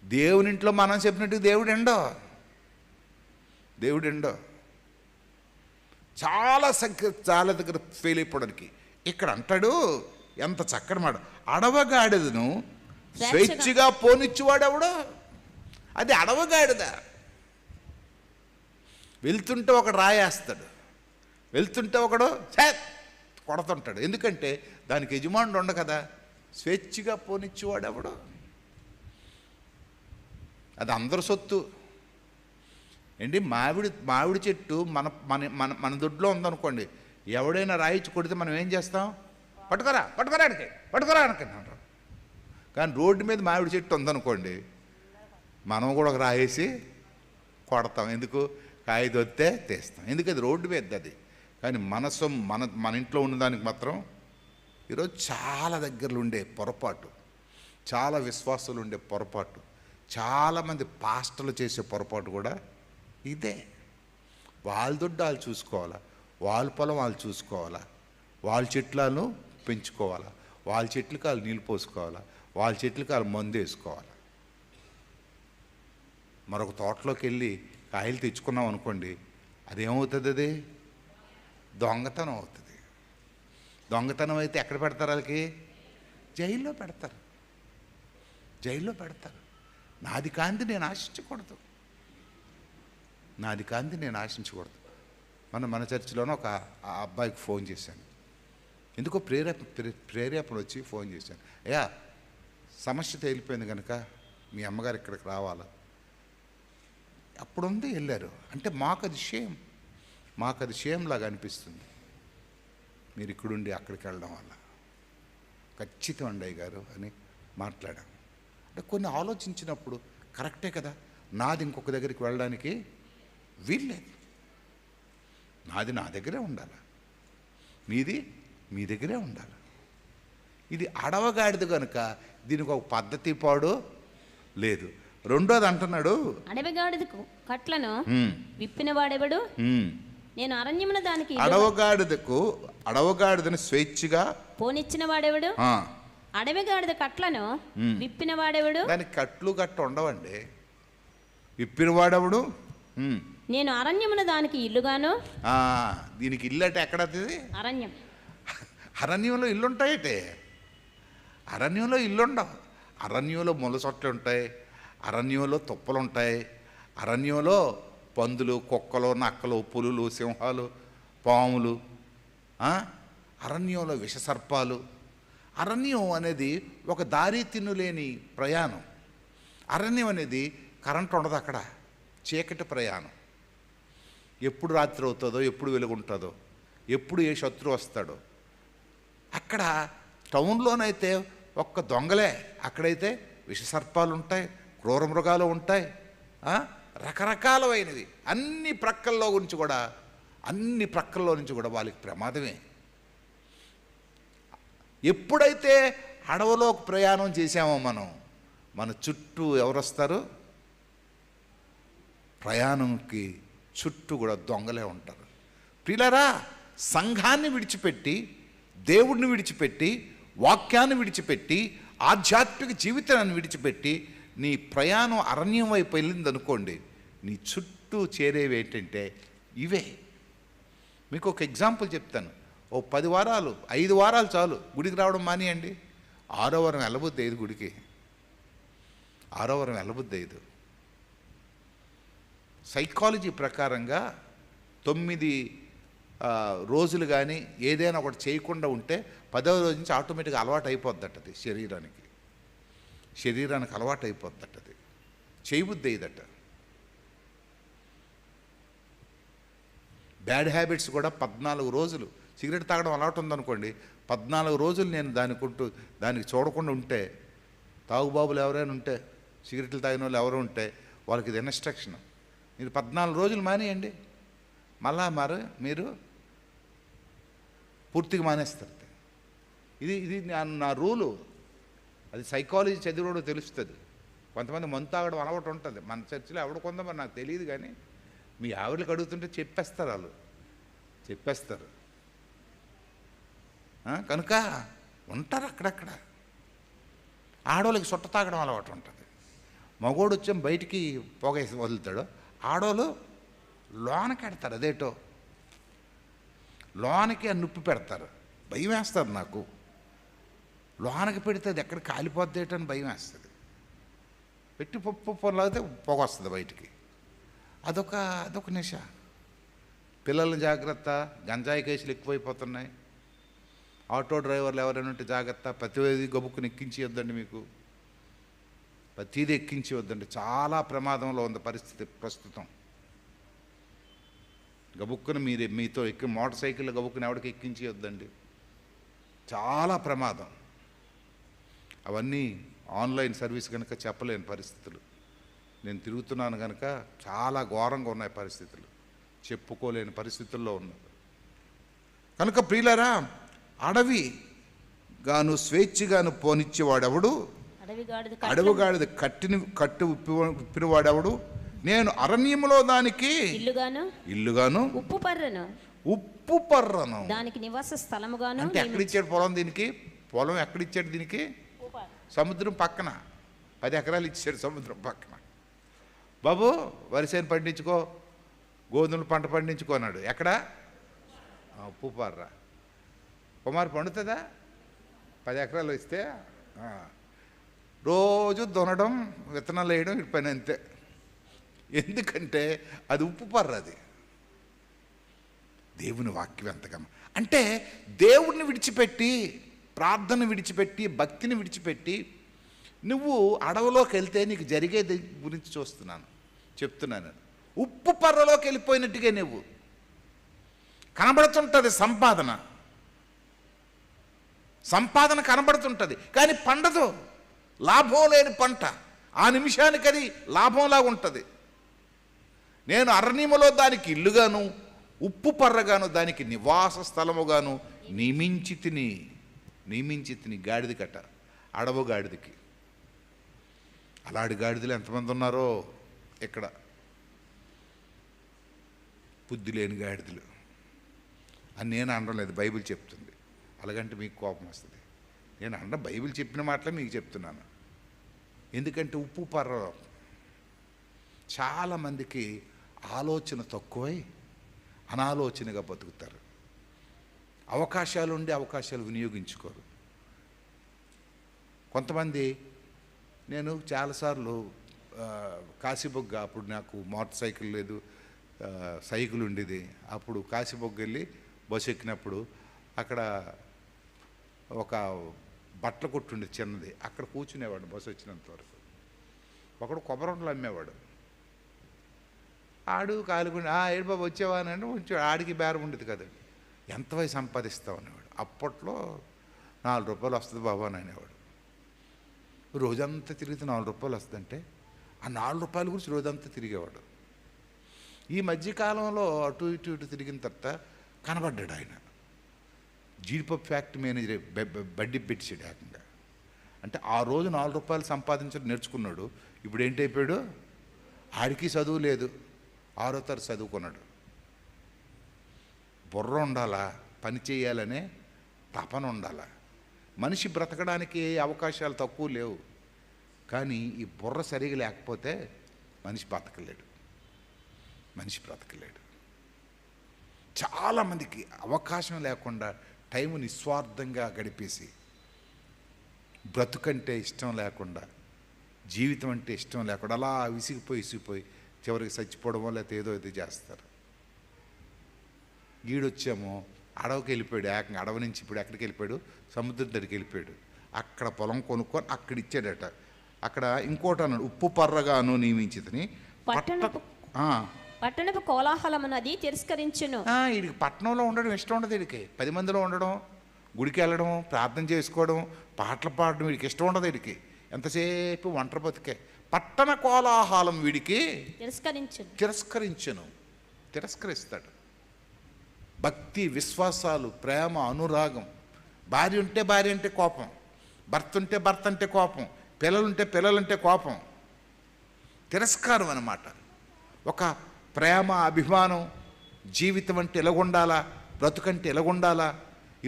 దేవుని ఇంట్లో మనం చెప్పినట్టుగా దేవుడు ఎండో చాలా దగ్గర ఫెయిల్ అయిపోవడానికి. ఇక్కడ అంటాడు, ఎంత చక్కటి మాట, అడవగాడిదను స్వేచ్ఛగా పోనిచ్చువాడెవడో. అది అడవగాడిద. వెళ్తుంటే ఒకడు రాయేస్తాడు, వెళ్తుంటే ఒకడు కొడుతుంటాడు. ఎందుకంటే దానికి యజమానుడు ఉండ కదా. స్వేచ్ఛగా పోనిచ్చేవాడెవడో. అది అందరి సొత్తు ఏంటి. మామిడి చెట్టు మన మన మన మన దొడ్లో ఉందనుకోండి, ఎవడైనా రాయిచ్చి కొడితే మనం ఏం చేస్తాం? పట్టుకోరా అనుకుంటాం. కానీ రోడ్డు మీద మామిడి చెట్టు ఉందనుకోండి, మనం కూడా ఒక రాయేసి కొడతాం. ఎందుకు? కాయ దొత్తే తీస్తాం. ఎందుకు? అది రోడ్డు మీద అది. కానీ మనసు మన ఇంట్లో ఉన్నదానికి మాత్రం ఈరోజు చాలా దగ్గరలో ఉండే పొరపాటు, చాలా విశ్వాసాలు ఉండే పొరపాటు, చాలామంది పాస్టర్లు చేసే పొరపాటు కూడా ఇదే. వాళ్ళ దొడ్డు వాళ్ళు చూసుకోవాలా, వాళ్ళ పొలం వాళ్ళు చూసుకోవాలా, వాళ్ళ చెట్లను పెంచుకోవాలా, వాళ్ళ చెట్లకు వాళ్ళు నీళ్ళు పోసుకోవాలా, వాళ్ళ చెట్లకు వాళ్ళు మందు వేసుకోవాలా. మరొక తోటలోకి వెళ్ళి కాయలు తెచ్చుకున్నాం అనుకోండి, అదేమవుతుంది? అది దొంగతనం అవుతుంది. దొంగతనం అయితే ఎక్కడ పెడతారు? వాళ్ళకి జైల్లో పెడతారు. నాది కాంతి నేను ఆశించకూడదు. మన చర్చిలోనే ఒక అబ్బాయికి ఫోన్ చేశాను. ఎందుకో ప్రేరేపణ వచ్చి ఫోన్ చేశాను. అయ్యా, సమస్య తేలిపోయింది కనుక మీ అమ్మగారు ఇక్కడికి రావాలా. అప్పుడుంది వెళ్ళారు. అంటే మాకు అది షేమ్లాగా అనిపిస్తుంది మీరు ఇక్కడుండి అక్కడికి వెళ్ళడం వల్ల. ఖచ్చితం అండి అయ్య గారు అని మాట్లాడాం. అంటే కొన్ని ఆలోచించినప్పుడు కరెక్టే కదా. నాది ఇంకొక దగ్గరికి వెళ్ళడానికి వీల్లేదు. నాది నా దగ్గరే ఉండాలి, మీది మీ దగ్గరే ఉండాలి. ఇది అడవగాడిది కనుక దీనికి ఒక పద్ధతి పాడు లేదు. రెండోది అంటున్నాడు, అడవిగాడిదకు కట్లను విప్పిన వాడెవడు? నేను అరణ్యమున దానికి అడవగాడిదని స్వేచ్ఛగా పోనిచ్చిన వాడెవడు? అడవిగాడిద కట్లను విప్పిన వాడెవడు? దానికి కట్లు ఉండవండి. విప్పిన వాడెవడు? నేను అరణ్యమున దానికి ఇల్లుగాను. దీనికి ఇల్లు అంటే ఎక్కడ? అరణ్యంలో ఇల్లుంటాయటే. అరణ్యంలో ఇల్లుండవు. అరణ్యంలో ములసొట్లు ఉంటాయి, అరణ్యంలో తుప్పలు ఉంటాయి, అరణ్యంలో పందులు, కుక్కలు, నక్కలు, పులులు, సింహాలు, పాములు, అరణ్యంలో విషసర్పాలు. అరణ్యం అనేది ఒక దారి తిన్నులేని ప్రయాణం. అరణ్యం అనేది కరెంట్ ఉండదు అక్కడ, చీకటి ప్రయాణం. ఎప్పుడు రాత్రి అవుతుందో, ఎప్పుడు వెలుగుంటుందో, ఎప్పుడు ఏ శత్రువు వస్తాడో. అక్కడ టౌన్లోనైతే ఒక్క దొంగలే, అక్కడైతే విషసర్పాలు ఉంటాయి, క్రూర మృగాలు ఉంటాయి, రకరకాలమైనవి. అన్ని ప్రక్కల్లో నుంచి కూడా వాళ్ళకి ప్రమాదమే. ఎప్పుడైతే అడవిలోకి ప్రయాణం చేసామో మన చుట్టూ ఎవరు వస్తారు? ప్రయాణంకి చుట్టూ కూడా దొంగలే ఉంటారు. ప్రియులారా, సంఘాన్ని విడిచిపెట్టి, దేవుడిని విడిచిపెట్టి, వాక్యాన్ని విడిచిపెట్టి, ఆధ్యాత్మిక జీవితాన్ని విడిచిపెట్టి నీ ప్రయాణం అరణ్యం వైపు వెళ్ళిందనుకోండి, నీ చుట్టూ చేరేవి ఏంటంటే ఇవే. మీకు ఒక ఎగ్జాంపుల్ చెప్తాను. 10 వారాలు 5 వారాలు చాలు గుడికి రావడం మానేయండి. 6వ వారం వెళ్ళబుద్ది 5 గుడికి. 6వ వారం వెళ్ళబుద్ది 5. సైకాలజీ ప్రకారంగా 9 రోజులు కానీ ఏదైనా ఒకటి చేయకుండా ఉంటే 10వ రోజు నుంచి ఆటోమేటిక్గా అలవాటు అయిపోద్దట అది శరీరానికి. శరీరానికి అలవాటు అయిపోద్దట, అది చేయబుద్ధి అయ్యదట. బ్యాడ్ హ్యాబిట్స్ కూడా 14 రోజులు, సిగరెట్ తాగడం అలవాటు ఉందనుకోండి, 14 రోజులు నేను దానికి చూడకుండా ఉంటే, తాగుబాబులు ఎవరైనా ఉంటే, సిగరెట్లు తాగిన వాళ్ళు ఎవరు ఉంటే వాళ్ళకి ఇది ఇన్స్ట్రక్షన్, మీరు 14 రోజులు మానేయండి, మళ్ళా మీరు పూర్తిగా మానేస్తారు. ఇది ఇది నా రూలు. అది సైకాలజీ చదివినోడు తెలుస్తుంది. కొంతమంది మందు తాగడం అలవాటు ఉంటుంది, మన చర్చిలో ఎవడు కొందో మరి నాకు తెలియదు, కానీ మీ ఆవిడకి అడుగుతుంటే చెప్పేస్తారు, వాళ్ళు చెప్పేస్తారు. కనుక ఉంటారు అక్కడక్కడ. ఆడవాళ్ళకి సుట్ట తాగడం అలవాటు ఉంటుంది. మగోడు వచ్చాం బయటికి పొగేసి వదులుతాడు, ఆడవాళ్ళు లోనకి పెడతారు, అదేటో లోనకి నొప్పి పెడతారు. భయం వేస్తారు నాకు, లోనకి పెడితే అది ఎక్కడ కాలిపోద్దేటని భయం వేస్తుంది. పెట్టి పప్పు లాగితే పొగ వస్తుంది బయటికి. అదొక నిశ. పిల్లల జాగ్రత్త, గంజాయి కేసులు ఎక్కువైపోతున్నాయి. ఆటో డ్రైవర్లు ఎవరైనా ఉంటే జాగ్రత్త, ప్రతిదీ గబుక్కుని ఎక్కించవద్దండి, మీకు ప్రతిదీ ఎక్కించవద్దండి. చాలా ప్రమాదంలో ఉంది పరిస్థితి ప్రస్తుతం. గబుక్కుని మీతో ఎక్కి మోటార్ సైకిల్ గబుక్కుని ఎవరికి ఎక్కించవద్దండి, చాలా ప్రమాదం. అవన్నీ ఆన్లైన్ సర్వీస్ కనుక చెప్పలేని పరిస్థితులు. నేను తిరుగుతున్నాను కనుక చాలా ఘోరంగా ఉన్నాయి పరిస్థితులు, చెప్పుకోలేని పరిస్థితుల్లో ఉన్నది. కనుక ప్రియులారా, అడవి గాను స్వేచ్ఛగాను పోనిచ్చేవాడెవడు, అడవిగాడిద కట్టు ఉప్పినవాడెవడు, నేను అరణ్యములో దానికి ఇల్లుగాను ఉప్పు పర్రను దానికి నివాస స్థలముగాను. అంటే ఎక్కడిచ్చాడు పొలం దీనికి? పొలం ఎక్కడిచ్చాడు దీనికి? సముద్రం పక్కన 10 ఎకరాలు ఇచ్చాడు సముద్రం పక్కన. బాబు వరిసేను పండించుకో, గోధుమలు పంట పండించుకో అన్నాడు. ఎక్కడ? ఉప్పు పర్ర. కుమారు పండుతుందా? 10 ఎకరాలు ఇస్తే రోజు దున్నడం, విత్తనాలు వేయడం, ఇటు పని అంతే. ఎందుకంటే అది ఉప్పు పర్ర. అది దేవుని వాక్యం ఎంతగా అంటే, దేవుడిని విడిచిపెట్టి, ప్రార్థన విడిచిపెట్టి, భక్తిని విడిచిపెట్టి నువ్వు అడవిలోకి వెళ్తే నీకు జరిగేది గురించి చెప్తున్నాను. ఉప్పు పర్రలోకి వెళ్ళిపోయినట్టుగా నువ్వు కనబడుతుంటుంది. సంపాదన కనబడుతుంటుంది, కానీ పండదు. లాభం లేని పంట. ఆ నిమిషానికి అది లాభంలాగా ఉంటుంది. నేను అరణ్యములో దానికి ఇల్లుగాను ఉప్పు పర్రగాను దానికి నివాస స్థలముగాను నియమించి తిని గాడిద కట్ట, అడవు గాడిదకి. అలాంటి గాడిదలు ఎంతమంది ఉన్నారో ఇక్కడ, బుద్ధి లేని గాడిదలు అని నేను అనడం లేదు, బైబిల్ చెప్తుంది. అలాగంటే మీకు కోపం వస్తుంది. నేను బైబిల్ చెప్పిన మాటలే మీకు చెప్తున్నాను. ఎందుకంటే ఉప్పు పర్ర చాలామందికి ఆలోచన తక్కువై అనాలోచనగా బతుకుతారు. అవకాశాలు ఉండి అవకాశాలు వినియోగించుకోరు. కొంతమంది, నేను చాలాసార్లు కాశీబొగ్గ, అప్పుడు నాకు మోటార్ సైకిల్ లేదు, సైకిల్ ఉండేది. అప్పుడు కాశీబొగ్గ వెళ్ళి బస్సు ఎక్కినప్పుడు అక్కడ ఒక బట్టల కొట్టు ఉండేది చిన్నది, అక్కడ కూర్చునేవాడు బస్సు వచ్చినంత వరకు. ఒకడు కొబ్బరి అమ్మేవాడు. ఆడు కాలుగుండి ఏడు బాబు వచ్చేవా అని అంటే కొంచెం ఆడికి బేరం ఉండేది కదా, ఎంత వయసు సంపాదిస్తావు అనేవాడు. అప్పట్లో 4 రూపాయలు వస్తుంది బాబు అని అనేవాడు. రోజంతా తిరిగితే 4 రూపాయలు వస్తుందంటే ఆ 4 రూపాయల గురించి రోజంతా తిరిగేవాడు. ఈ మధ్యకాలంలో అటు ఇటు తిరిగిన తర్వాత కనబడ్డాడు ఆయన. జీడిపప్పు ఫ్యాక్టరీ మేనేజర్ బడ్డీ పెట్టాడు ఏకంగా. అంటే ఆ రోజు 4 రూపాయలు సంపాదించడం నేర్చుకున్నాడు. ఇప్పుడు ఏంటైపోయాడు? ఆడికి చదువు లేదు, 6వ తరగతి చదువుకున్నాడు. బుర్ర ఉండాలా, పని చేయాలనే తపన ఉండాలా. మనిషి బ్రతకడానికి అవకాశాలు తక్కువ లేవు, కానీ ఈ బుర్ర సరిగా లేకపోతే మనిషి బ్రతకలేడు. చాలామందికి అవకాశం లేకుండా టైం నిస్వార్థంగా గడిపేసి, బ్రతుకంటే ఇష్టం లేకుండా, జీవితం అంటే ఇష్టం లేకుండా అలా విసిగిపోయి చివరికి చచ్చిపోవడమో లేకపోతే ఏదో చేస్తారు. గీడొచ్చామో అడవికి వెళ్ళిపోయాడు. ఏకంగా అడవి నుంచి ఇప్పుడు ఎక్కడికి వెళ్ళిపోయాడు? సముద్రం దగ్గరికి వెళ్ళిపోయాడు. అక్కడ పొలం కొనుక్కొని అక్కడ ఇచ్చాడట. అక్కడ ఇంకోటి అన్నాడు, ఉప్పు పర్రగాను నియమించితిని. పట్టణపు కోలాహలమునది తిరస్కరించును. వీడికి పట్టణంలో ఉండడం ఇష్టం ఉండదు, వీడికి 10 మందిలో ఉండడం, గుడికి వెళ్ళడం, ప్రార్థన చేసుకోవడం, పాటలు పాడడం వీడికి ఇష్టం ఉండదు. వీడికి ఎంతసేపు ఒంటరి బతికే. పట్టణ కోలాహలం వీడికి తిరస్కరిస్తాడు. భక్తి, విశ్వాసాలు, ప్రేమ, అనురాగం, భార్య ఉంటే భార్య అంటే కోపం, భర్త ఉంటే భర్త అంటే కోపం, పిల్లలుంటే పిల్లలంటే కోపం, తిరస్కారం అన్నమాట. ఒక ప్రేమ, అభిమానం, జీవితం అంటే ఎలాగుండాలా, బ్రతుకంటే ఎలాగుండాలా,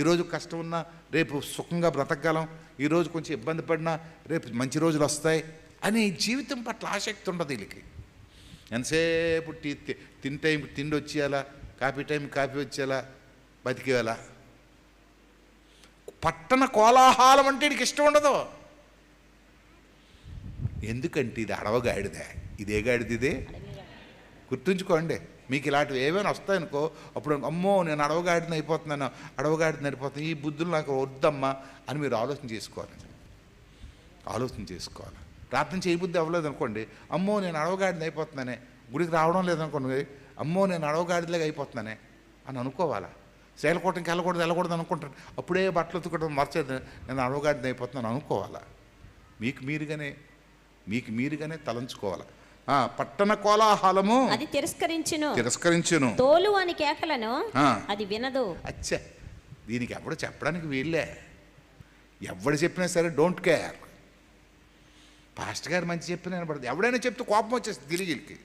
ఈరోజు కష్టం ఉన్నా రేపు సుఖంగా బ్రతకగలం, ఈరోజు కొంచెం ఇబ్బంది పడినా రేపు మంచి రోజులు వస్తాయి అని జీవితం పట్ల ఆసక్తి ఉండదు వీళ్ళకి. ఎంతసేపు తిని టైం తిండి వచ్చేయాలా, కాఫీ టైం కాఫీ వచ్చేలా, బతికేలా. పట్టణ కోలాహలం అంటే వీడికి ఇష్టం ఉండదు. ఎందుకంటే ఇది అడవగాడిదే. ఇదే గాడిది, ఇదే గుర్తుంచుకోండి. మీకు ఇలాంటివి ఏమైనా వస్తాయనుకో, అప్పుడు అమ్మో నేను అడవగాడిని అయిపోతున్నాను, ఈ బుద్ధులు నాకు వద్దమ్మా అని మీరు ఆలోచన చేసుకోవాలి. ప్రార్థన చేయబుద్ధి అవ్వలేదు అనుకోండి, అమ్మో నేను అడవగాడిని అయిపోతున్నానే, గుడికి రావడం లేదనుకోండి, అమ్మో నేను అడవగాడిలాగా అయిపోతున్నానే అని అనుకోవాలా. శైలకోటంకి వెళ్ళకూడదు అనుకుంటారు, అప్పుడే బట్టలు ఉతుకోవడం మర్చేది, నేను అడవగాడిని అయిపోతున్నాను అనుకోవాలా. మీకు మీరుగానే తలంచుకోవాలి. పట్టణ కోలాహలము అది తిరస్కరించును. తోలు అని కేకలను అది వినదు. అచ్చా, దీనికి ఎవడు చెప్పడానికి వీళ్ళే. ఎవడు చెప్పినా సరే డోంట్ కేర్. పాస్టర్ గారు మంచి చెప్పిన వినపడదు, ఎవడైనా చెప్తే కోపం వచ్చేస్తుంది గిరిగిలికి.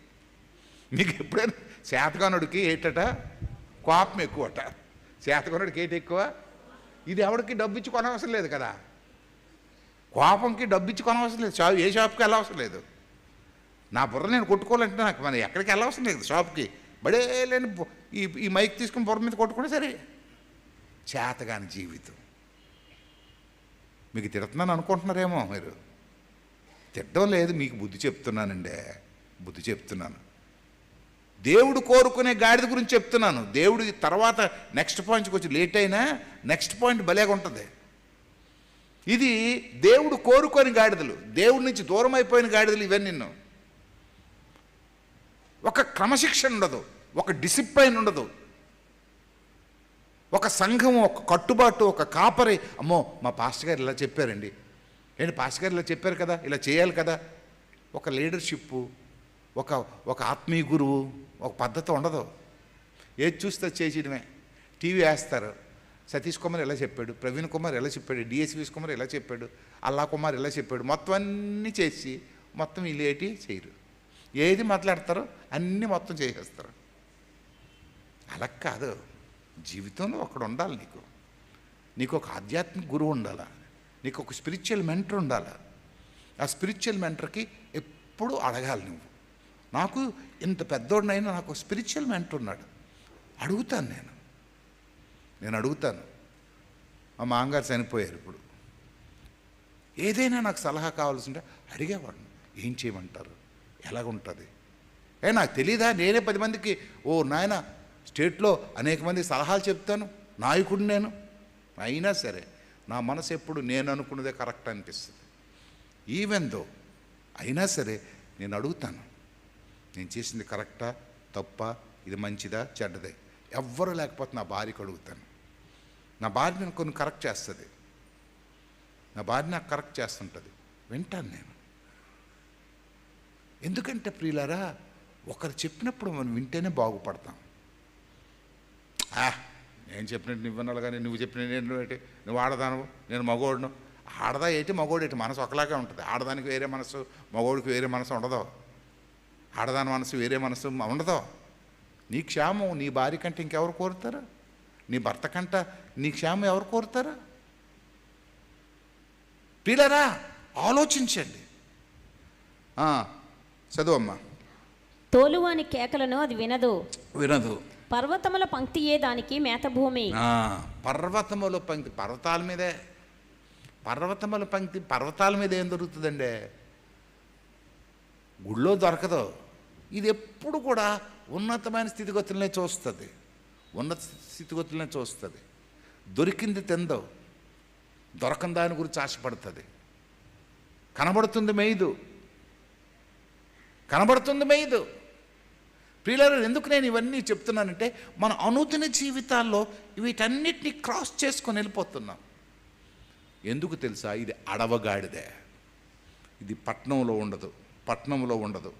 మీకు ఎప్పుడైనా శాతగానుడికి ఏటట కోపం ఎక్కువట, శాతగానుడికి ఏటి ఎక్కువ. ఇది ఎవడికి డబ్బు ఇచ్చి కొనవసరం లేదు కదా, కోపంకి డబ్బు ఇచ్చి కొనవసరం లేదు, ఏ షాప్కి వెళ్ళవసరం లేదు. నా బుర్ర నేను కొట్టుకోవాలంటే నాకు మన ఎక్కడికి వెళ్ళవసరం లేదు షాప్కి, బడే లేని ఈ మైక్ తీసుకుని బుర్ర మీద కొట్టుకుంటే సరే. చేతగాని జీవితం. మీకు తిడుతున్నాను అనుకుంటున్నారేమో మీరు, తిట్టడం లేదు, మీకు బుద్ధి చెప్తున్నాను. దేవుడు కోరుకునే గాడిద గురించి చెప్తున్నాను. దేవుడి తర్వాత నెక్స్ట్ పాయింట్కి వచ్చి లేట్ అయినా నెక్స్ట్ పాయింట్ భలేగా ఉంటుంది. ఇది దేవుడు కోరుకొని గాడిదలు, దేవుడి నుంచి దూరం అయిపోయిన గాడిదలు ఇవన్నీ. ఒక క్రమశిక్షణ ఉండదు, ఒక డిసిప్లైన్ ఉండదు, ఒక సంఘం, ఒక కట్టుబాటు, ఒక కాపరి. అమ్మో మా పాస్టర్ గారు ఇలా చెప్పారండి, ఏంటి పాస్టర్ గారు ఇలా చెప్పారు కదా, ఇలా చేయాలి కదా. ఒక లీడర్షిప్పు, ఒక ఆత్మీయ గురువు, ఒక పద్ధతి ఉండదు. ఏది చూస్తే చేసేయడమే. టీవీ వేస్తారు, సతీష్ కుమార్ ఎలా చెప్పాడు, ప్రవీణ్ కుమార్ ఎలా చెప్పాడు, డిఎస్వి కుమార్ ఎలా చెప్పాడు, అల్లా కుమార్ ఎలా చెప్పాడు, మొత్తం అన్నీ చేసి మొత్తం వీళ్ళు ఏటి చేయరు. ఏది మాట్లాడతారో అన్నీ మొత్తం చేసేస్తారు. అలా కాదు, జీవితంలో ఒకడు ఉండాలి. నీకు ఒక ఆధ్యాత్మిక గురువు ఉండాలా, నీకు ఒక స్పిరిచువల్ మెంటర్ ఉండాలా. ఆ స్పిరిచువల్ మెంటర్కి ఎప్పుడు అడగాలి నువ్వు. నాకు ఇంత పెద్దోడినైనా నాకు స్పిరిచువల్ మెంటర్ ఉన్నాడు, అడుగుతాను నేను అడుగుతాను. మా మామగారు చనిపోయారు, ఇప్పుడు ఏదైనా నాకు సలహా కావాల్సింటే అడిగేవాడిని, ఏం చేయమంటారు, ఎలాగుంటుంది, నాకు తెలీదా, నేనే 10 మందికి నాయన స్టేట్లో అనేక మందికి సలహాలు చెప్తాను, నాయకుడు నేను. అయినా సరే నా మనసు ఎప్పుడు నేను అనుకున్నదే కరెక్ట్ అనిపిస్తుంది. ఈవెన్ దో అయినా సరే నేను అడుగుతాను, నేను చేసింది కరెక్టా తప్పా, ఇది మంచిదా చెడ్డదే. ఎవ్వరూ లేకపోతే నా భార్యకు అడుగుతాను. నా భార్య నేను కొన్ని కరెక్ట్ చేస్తుంది, నా భార్య నాకు కరెక్ట్ చేస్తుంటుంది, వింటాను నేను. ఎందుకంటే ప్రియులారా, ఒకరు చెప్పినప్పుడు మనం వింటేనే బాగుపడతాం. నేను చెప్పినట్టు నువ్వు వినాలి, కానీ నువ్వు చెప్పిన నేను ఏంటి, నువ్వు ఆడదాను నేను మగోడును. ఆడదా ఏంటి మగోడు ఏంటి, మనసు ఒకలాగే ఉంటుంది. ఆడదానికి వేరే మనసు, మగోడికి వేరే మనసు ఉండదు. ఆడదాని మనసు వేరే మనసు ఉండదు. నీ క్షేమం నీ భార్య కంటే ఇంకెవరు కోరుతారు, నీ భర్త కంట నీ క్షేమం ఎవరు కోరుతారు? ప్రియులారా ఆలోచించండి. చదువమ్మా. తోలువాని కేకలను అది వినదు. పర్వతముల పంక్తియే దానికి మేత భూమి. పర్వతముల పంక్తి పర్వతాల మీదే. పర్వతముల పంక్తి పర్వతాల మీద ఏం దొరుకుతుందండి, గుళ్ళో దొరకదు. ఇది ఎప్పుడు కూడా ఉన్నతమైన స్థితిగతులనే చూస్తుంది. దొరికింది తిందో, దొరకని దాని గురించి ఆశపడుతుంది. కనబడుతుంది మెయ్యదు, కనబడుతుంది మెయ్యదు. ప్రియులారా, ఎందుకు నేను ఇవన్నీ చెప్తున్నానంటే మన అనుదిన జీవితాల్లో వీటన్నిటిని క్రాస్ చేసుకొని వెళ్ళిపోతున్నాం. ఎందుకు తెలుసా? ఇది అడవగాడిదే. ఇది పట్నంలో ఉండదు.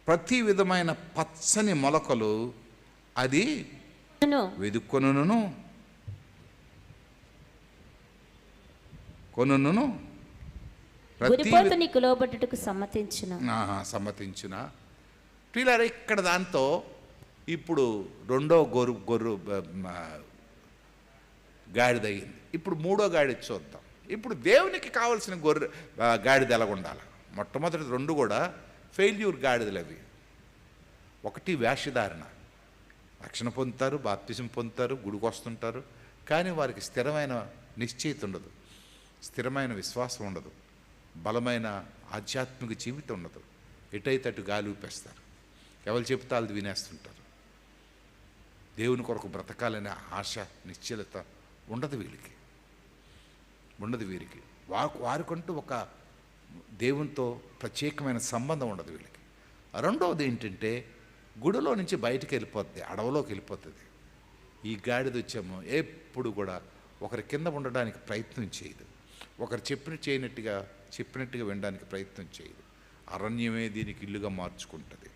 ప్రతి విధమైన పచ్చని మొలకలు అది వెదుక్కొనును, సమ్మతించిన. ప్రియులారా, ఇక్కడ దాంతో ఇప్పుడు రెండో గొర్రె గాడిద అయ్యింది. ఇప్పుడు మూడో గాడిద చూద్దాం. ఇప్పుడు దేవునికి కావలసిన గాడిద ఎలాగుండాలి? మొట్టమొదటి రెండు కూడా ఫెయిల్యూర్ గాడిదలు అవి. ఒకటి వేషధారణ, రక్షణ పొందుతారు, బాప్తిజం పొందుతారు, గుడికి వస్తుంటారు, కానీ వారికి స్థిరమైన నిశ్చయిత ఉండదు, స్థిరమైన విశ్వాసం ఉండదు, బలమైన ఆధ్యాత్మిక జీవితం ఉండదు. ఎటైతే అటు గాలి ఊపేస్తారు, ఎవరు చెప్తే అది వినేస్తుంటారు. దేవుని కొరకు బ్రతకాలనే ఆశ, నిశ్చలత ఉండదు వీరికి. వారికంటూ ఒక దేవునితో ప్రత్యేకమైన సంబంధం ఉండదు వీళ్ళకి. రెండవది ఏంటంటే గుడిలో నుంచి బయటికి వెళ్ళిపోద్ది, అడవిలోకి వెళ్ళిపోతుంది. ఈ గాడిద వచ్చేమో ఎప్పుడు కూడా ఒకరి కింద ఉండడానికి ప్రయత్నం చేయదు, ఒకరు చెప్పినట్టుగా వినడానికి ప్రయత్నం చేయదు. అరణ్యమే దీనికి ఇల్లుగా మార్చుకుంటుంది.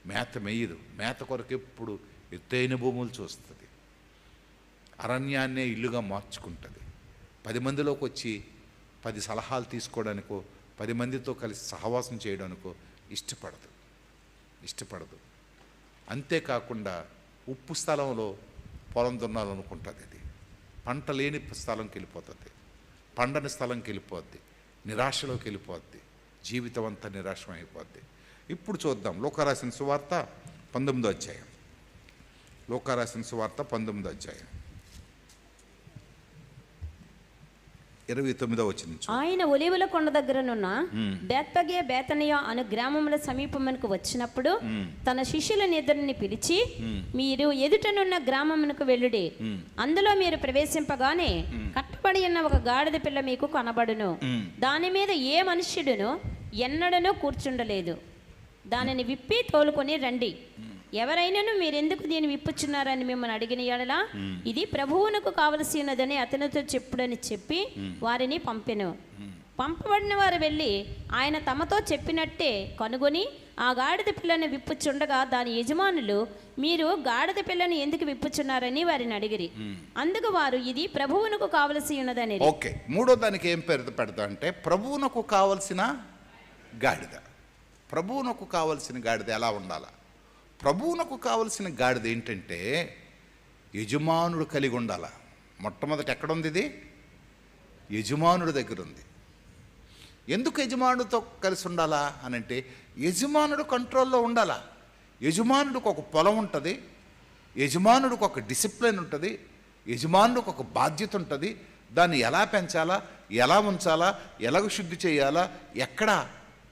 మేత మేయదు, మేత కొరకు ఎప్పుడు ఎత్తైన భూములు చూస్తుంది, అరణ్యాన్నే ఇల్లుగా మార్చుకుంటుంది. 10 మందిలోకి వచ్చి 10 సలహాలు తీసుకోవడానికో 10 మందితో కలిసి సహవాసం చేయడానికో ఇష్టపడదు. అంతేకాకుండా ఉప్పు స్థలంలో పొలం దున్నాలనుకుంటుంది. అది పంట లేని స్థలంకి వెళ్ళిపోతుంది, పండని స్థలంకి వెళ్ళిపోద్ది, నిరాశలోకి వెళ్ళిపోద్ది, జీవితం అంతా నిరాశమైపోద్ది. ఇప్పుడు చూద్దాం లోకారాసిన సువార్త 19వ అధ్యాయం. 29వ వచనం. ఆయన ఒలీవల కొండ దగ్గరనున్న బేత్పగే బేతనియా అను గ్రామముల సమీపమునకు వచ్చినప్పుడు తన శిష్యులనిద్దరిని పిలిచి, మీరు ఎదుటనున్న గ్రామమునకు వెళ్ళుడి, అందులో మీరు ప్రవేశింపగానే కట్టబడి ఉన్న ఒక గాడిద పిల్ల మీకు కనబడును, దాని మీద ఏ మనుష్యుడును ఎన్నడనూ కూర్చుండలేదు, దానిని విప్పి తోలుకొని రండి. ఎవరైనాను మీరెందుకు దీన్ని విప్పుచున్నారని మిమ్మల్ని అడిగిన యెడల ఇది ప్రభువునకు కావలసినదని అతనితో చెప్పుడని చెప్పి వారిని పంపెను. పంపబడిన వారు వెళ్ళి ఆయన తమతో చెప్పినట్టే కనుగొని ఆ గాడిద పిల్లని విప్పుచుండగా దాని యజమానులు, మీరు గాడిద పిల్లని ఎందుకు విప్పుచున్నారని వారిని అడిగిరి. అందుకు వారు, ఇది ప్రభువునకు కావలసి ఉన్నదని. ఓకే, మూడో దానికి ఏం పేరు పెడతా అంటే ప్రభువునకు కావలసిన గాడిద. ప్రభువునకు కావలసిన గాడిద ఎలా ఉండాలా? ప్రభువునకు కావలసిన గాడిద ఏంటంటే యజమానుడు కలిగి ఉండాల. మొట్టమొదటి ఎక్కడుంది? ఇది యజమానుడి దగ్గర ఉంది. ఎందుకు యజమానుడితో కలిసి ఉండాలా అని అంటే యజమానుడు కంట్రోల్లో ఉండాలా. యజమానుడికి ఒక పొలం ఉంటుంది, యజమానుడికి ఒక డిసిప్లిన్ ఉంటుంది, యజమానుడికి ఒక బాధ్యత ఉంటుంది. దాన్ని ఎలా పెంచాలా, ఎలా ఉంచాలా, ఎలాగ శుద్ధి చేయాలా, ఎక్కడ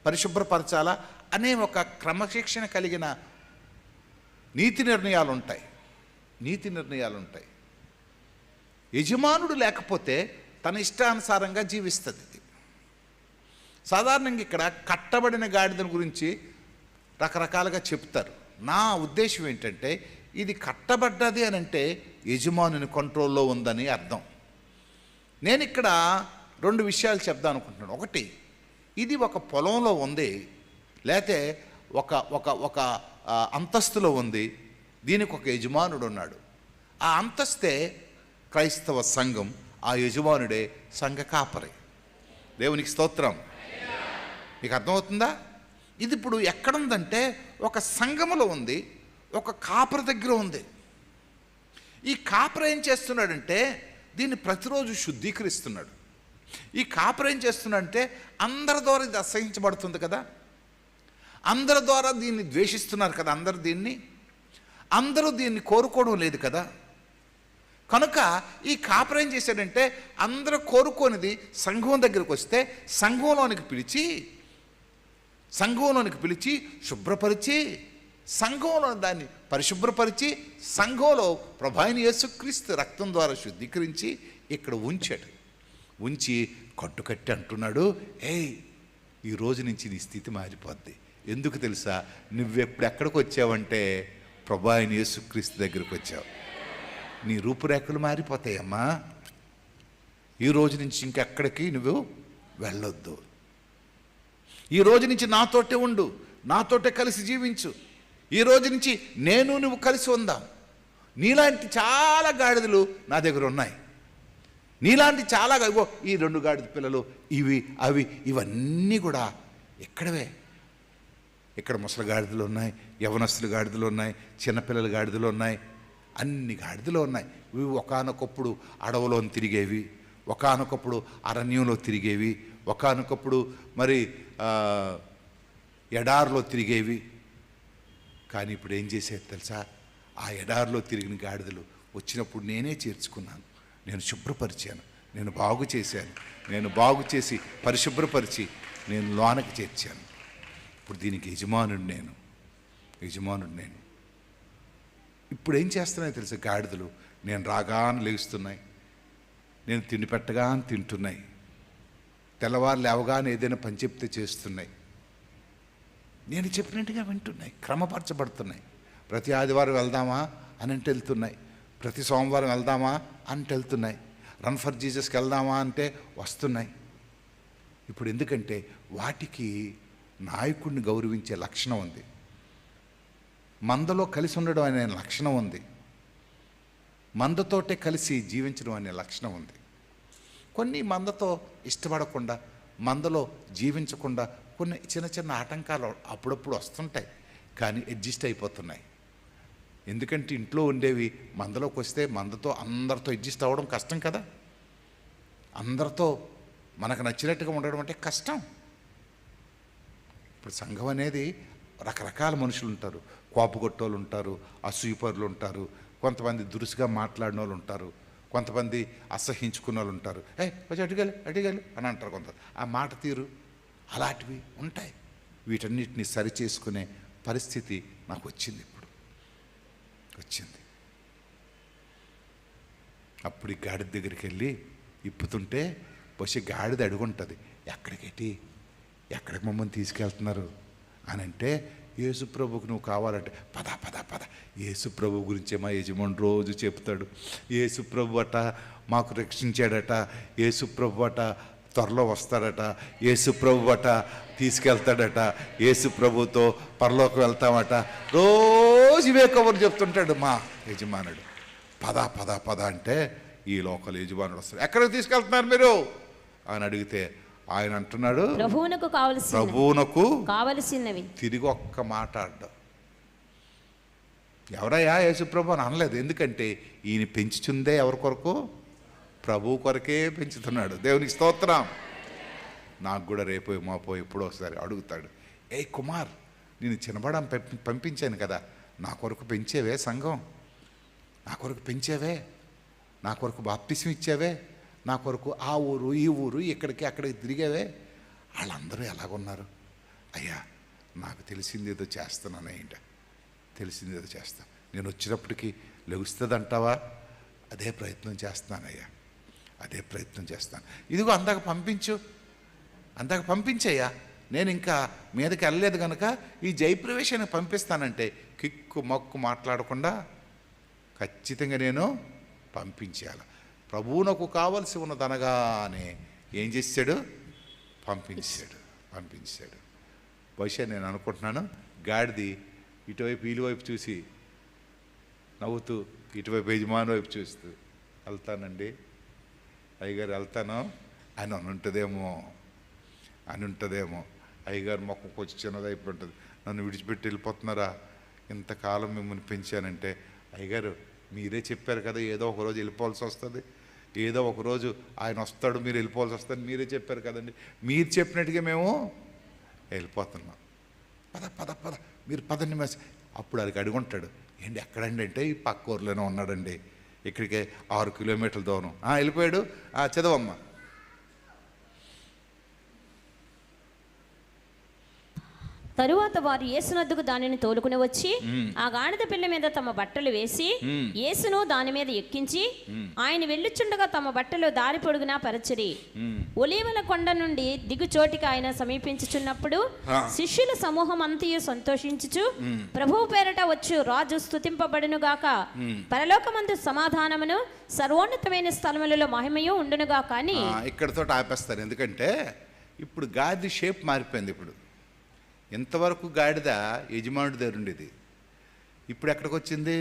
పరిశుభ్రపరచాలా అనే ఒక క్రమశిక్షణ కలిగిన నీతి నిర్ణయాలు ఉంటాయి. యజమానుడు లేకపోతే తన ఇష్టానుసారంగా జీవిస్తుంది. సాధారణంగా ఇక్కడ కట్టబడిన గాడిద గురించి రకరకాలుగా చెప్తారు. నా ఉద్దేశం ఏంటంటే ఇది కట్టబడ్డది అని అంటే యజమానుని కంట్రోల్లో ఉందని అర్థం. నేను ఇక్కడ 2 విషయాలు చెప్దాం అనుకుంటున్నాను. ఒకటి, ఇది ఒక పొలంలో ఉంది, లేతే ఒక అంతస్తులో ఉంది, దీనికి ఒక యజమానుడు ఉన్నాడు. ఆ అంతస్తే క్రైస్తవ సంఘం, ఆ యజమానుడే సంఘ కాపరి. దేవునికి స్తోత్రం. మీకు అర్థమవుతుందా? ఇది ఇప్పుడు ఎక్కడుందంటే ఒక సంఘములో ఉంది, ఒక కాపరి దగ్గర ఉంది. ఈ కాపరి ఏం చేస్తున్నాడంటే దీన్ని ప్రతిరోజు శుద్ధీకరిస్తున్నాడు. ఈ కాపరి ఏం చేస్తున్నాడంటే అందరి ద్వారా ఇది అసహించబడుతుంది కదా, అందరి ద్వారా దీన్ని ద్వేషిస్తున్నారు కదా, అందరూ దీన్ని కోరుకోవడం లేదు కదా. కనుక ఈ కాపరి ఏం చేశాడంటే అందరూ కోరుకోనిది సంఘం దగ్గరికి వస్తే సంఘంలోనికి పిలిచి శుభ్రపరిచి, సంఘంలో దాన్ని పరిశుభ్రపరిచి, సంఘంలో ప్రభువైన యేసుక్రీస్తు రక్తం ద్వారా శుద్ధీకరించి ఇక్కడ ఉంచాడు. ఉంచి కట్టుకట్టి అంటున్నాడు, ఏయ్ ఈ రోజు నుంచి నీ స్థితి మారిపోద్ది. ఎందుకు తెలుసా? నువ్వెప్పుడు ఎక్కడికి వచ్చావంటే ప్రభు అయిన యేసుక్రీస్తు దగ్గరికి వచ్చావు. నీ రూపురేఖలు మారిపోతాయమ్మా. ఈ రోజు నుంచి ఇంకెక్కడికి నువ్వు వెళ్ళొద్దు. ఈ రోజు నుంచి నాతోటే ఉండు, నాతోటే కలిసి జీవించు. ఈ రోజు నుంచి నేను నువ్వు కలిసి ఉందాం. నీలాంటి చాలా గాడిదలు నా దగ్గర ఉన్నాయి. నీలాంటి చాలా ఇగో ఈ 2 గాడిద పిల్లలు, ఇవి అవి ఇవన్నీ కూడా ఎక్కడవే. ఇక్కడ ముసలి గాడిదలు ఉన్నాయి, యవనస్తుల గాడిదలు ఉన్నాయి, చిన్నపిల్లల గాడిదలు ఉన్నాయి, అన్ని గాడిదలు ఉన్నాయి. ఇవి ఒకానొకప్పుడు అడవిలో తిరిగేవి, ఒకానొకప్పుడు అరణ్యంలో తిరిగేవి, ఒకానొకప్పుడు మరి ఎడారిలో తిరిగేవి. కానీ ఇప్పుడు ఏం చేసేది తెలుసా? ఆ ఎడారిలో తిరిగిన గాడిదలు వచ్చినప్పుడు నేనే చేర్చుకున్నాను, నేను శుభ్రపరిచాను, నేను బాగు చేశాను, నేను బాగు చేసి పరిశుభ్రపరిచి నేను లోనకి చేర్చాను. ఇప్పుడు దీనికి యజమానుడు నేను. ఇప్పుడు ఏం చేస్తున్నాయో తెలుసా గాడిదలు? నేను రాగానే లేస్తున్నాయి, నేను తిండి పెట్టగానే తింటున్నాయి, తెల్లవారు లేవగానే ఏదైనా పని చెప్తే చేస్తున్నాయి, నేను చెప్పినట్టుగా వింటున్నాయి, క్రమపరచబడుతున్నాయి. ప్రతి ఆదివారం వెళ్దామా అని అంటే వెళ్తున్నాయి, ప్రతి సోమవారం వెళ్దామా అంటే వెళ్తున్నాయి, రన్ ఫర్ జీసస్కి వెళ్దామా అంటే వస్తున్నాయి. ఇప్పుడు ఎందుకంటే వాటికి నాయకుడిని గౌరవించే లక్షణం ఉంది, మందలో కలిసి ఉండడం అనే లక్షణం ఉంది, మందతోటే కలిసి జీవించడం అనే లక్షణం ఉంది. కొన్ని మందతో ఇష్టపడకుండా, మందలో జీవించకుండా కొన్ని చిన్న చిన్న ఆటంకాలు అప్పుడప్పుడు వస్తుంటాయి, కానీ అడ్జస్ట్ అయిపోతున్నాయి. ఎందుకంటే ఇంట్లో ఉండేవి మందలోకి వస్తే మందతో అందరితో అడ్జస్ట్ అవ్వడం కష్టం కదా. అందరితో మనకు నచ్చినట్టుగా ఉండడం అంటే కష్టం. ఇప్పుడు సంఘం అనేది రకరకాల మనుషులు ఉంటారు. కోపగొట్టోళ్ళు ఉంటారు, అసూయపరులు ఉంటారు, కొంతమంది దురుసుగా మాట్లాడిన వాళ్ళు ఉంటారు, కొంతమంది అసహించుకున్న వాళ్ళు ఉంటారు. కొంచెం అడిగాలి అని అంటారు కొంత. ఆ మాట తీరు అలాంటివి ఉంటాయి. వీటన్నిటిని సరిచేసుకునే పరిస్థితి నాకు వచ్చింది. ఇప్పుడు వచ్చింది. అప్పుడు ఈ గాడిద దగ్గరికి వెళ్ళి ఇప్పుతుంటే బహుశా గాడిద అడుగుంటుంది, ఎక్కడికి మమ్మల్ని తీసుకెళ్తున్నారు అని. అంటే యేసుప్రభుకు నువ్వు కావాలంటే పద పద పద. యేసుప్రభు గురించే మా యజమాని రోజు చెప్తాడు. యేసుప్రభు అట మాకు రక్షించాడట, యేసుప్రభు అట త్వరలో వస్తాడట, యేసుప్రభు అట తీసుకెళ్తాడట, యేసుప్రభుతో పరలోకి వెళ్తామట, రోజు ఇవే కబుర్లు చెప్తుంటాడు మా యజమానుడు. పద పద పద అంటే ఈ లోకల్ యజమానుడు వస్తాడు. ఎక్కడికి తీసుకెళ్తున్నారు మీరు అని అడిగితే ఆయన అంటున్నాడు, ప్రభువునకు కావలసినవి. తిరిగి ఒక్క మాట అడ్డం. ఎవరయ్యా యేసుప్రభు అని అనలేదు. ఎందుకంటే ఈయన పెంచుతుందే ఎవరి కొరకు? ప్రభు కొరకే పెంచుతున్నాడు. దేవునికి స్తోత్రం. నాకు కూడా రేపు మాపో ఎప్పుడో ఒకసారి అడుగుతాడు, ఏ కుమార్ నేను చిన్నబడం పంపించాను కదా, నా కొరకు పెంచేవే సంఘం, నా కొరకు పెంచేవే, నా కొరకు బాప్తిసం ఇచ్చావే, నా కొరకు ఆ ఊరు ఈ ఊరు ఇక్కడికి అక్కడికి తిరిగావే, వాళ్ళందరూ ఎలాగున్నారు? అయ్యా నాకు తెలిసిందేదో చేస్తున్నాను, తెలిసిందేదో చేస్తాను. నేను వచ్చినప్పటికీ లెగుస్తుంది అంటావా? అదే ప్రయత్నం చేస్తానయ్యా, అదే ప్రయత్నం చేస్తాను. ఇదిగో అందాక పంపించయ్యా, నేను ఇంకా మీదకి వెళ్ళలేదు కనుక ఈ జయప్రవేశాన్ని పంపిస్తానంటే కిక్కు మక్కు మాట్లాడకుండా ఖచ్చితంగా నేను పంపించేయాలి. ప్రభువునకు కావలసి ఉన్నదనగానే ఏం చేశాడు? పంపించాడు. బహుశా నేను అనుకుంటున్నాను గాడిది ఇటువైపు వీలువైపు చూసి నవ్వుతూ ఇటువైపు యజమాని వైపు చూస్తూ వెళ్తానండి అయ్యగారు వెళ్తాను అని ఉంటుందేమో. అయ్యగారు మొక్క కొంచెం చిన్నదైపు ఉంటుంది, నన్ను విడిచిపెట్టి వెళ్ళిపోతున్నారా, ఇంతకాలం మిమ్మల్ని పెంచానంటే, అయ్యగారు మీరే చెప్పారు కదా ఏదో ఒకరోజు వెళ్ళిపోవాల్సి వస్తుంది, ఏదో ఒకరోజు ఆయన వస్తాడు మీరు వెళ్ళిపోవాల్సి వస్తుంది, మీరే చెప్పారు కదండి, మీరు చెప్పినట్టుగా మేము వెళ్ళిపోతున్నాం, పద పద పద మీరు పదండి మెస్. అప్పుడు అది అడుగుంటాడు, ఏంటి ఎక్కడండి అంటే ఈ పక్క ఊర్లోనే ఉన్నాడండి, ఇక్కడికే 6 కిలోమీటర్ల దూరం. వెళ్ళిపోయాడు, చదవమ్మా. తరువాత వారు యేసునొద్దకు దానిని తోలుకుని వచ్చి ఆ గాడిద పిల్ల మీద తమ బట్టలు వేసి యేసును దాని మీద ఎక్కించి ఆయన వెళ్ళుచుండగా తమ బట్టలు దారి పొడుగునా పరచిరి. ఒలీవల కొండ నుండి దిగుచోటికి ఆయన సమీపించుచున్నప్పుడు శిష్యుల సమూహం అంతయు సంతోషించుచు ప్రభువు పేరట వచ్చు రాజు స్తుతింపబడును గాక, పరలోకమందు సమాధానమును సర్వోన్నతమైన స్థలములలో మహిమయు ఉండును గాక అని. ఇక్కడతో ఆపేస్తారు. ఎందుకంటే ఇప్పుడు గాడిద షేప్ మారిపోయింది. ఇప్పుడు ఇంతవరకు గాడిద యజమానుడి దగ్గర ఉండేది, ఇప్పుడు ఎక్కడికి వచ్చింది?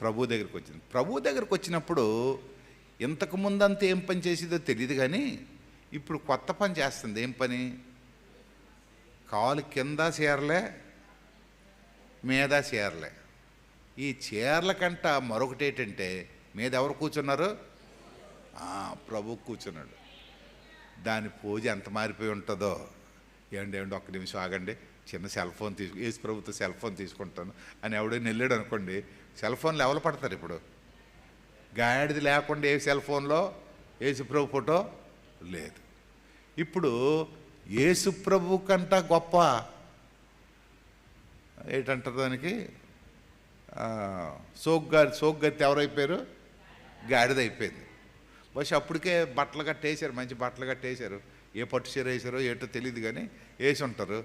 ప్రభు దగ్గరికి వచ్చింది. ప్రభు దగ్గరికి వచ్చినప్పుడు ఇంతకు ముందంతా ఏం పని చేసేదో తెలియదు, కానీ ఇప్పుడు కొత్త పని చేస్తుంది. ఏం పని? కాలు కింద చీరలే, మీద చీరలే. ఈ చీరల కంట మరొకటి ఏంటంటే, మీద ఎవరు కూర్చున్నారు? ప్రభు కూర్చున్నాడు. దాని పూజ ఎంత మారిపోయి ఉంటుందో. ఏమండి ఒక్క నిమిషం ఆగండి, చిన్న సెల్ ఫోన్ యేసు ప్రభుతో సెల్ ఫోన్ తీసుకుంటాను అని ఎవడైనా వెళ్ళాడు అనుకోండి, సెల్ ఫోన్లు ఎవరు పడతారు? ఇప్పుడు గాడిది లేకుండా ఏ సెల్ ఫోన్లో యేసు ప్రభు ఫోటో లేదు. ఇప్పుడు యేసు ప్రభు కంట గొప్ప ఏంటంటారు దానికి, సోగ్గారి ఎవరైపోయారు? గాడిద అయిపోయింది. బహుశా అప్పటికే బట్టలు కట్టేశారు, మంచి బట్టలు కట్టేశారు. ఏ పట్టు చీర వేసారో ఏటో తెలియదు, కానీ వేసి ఉంటారు.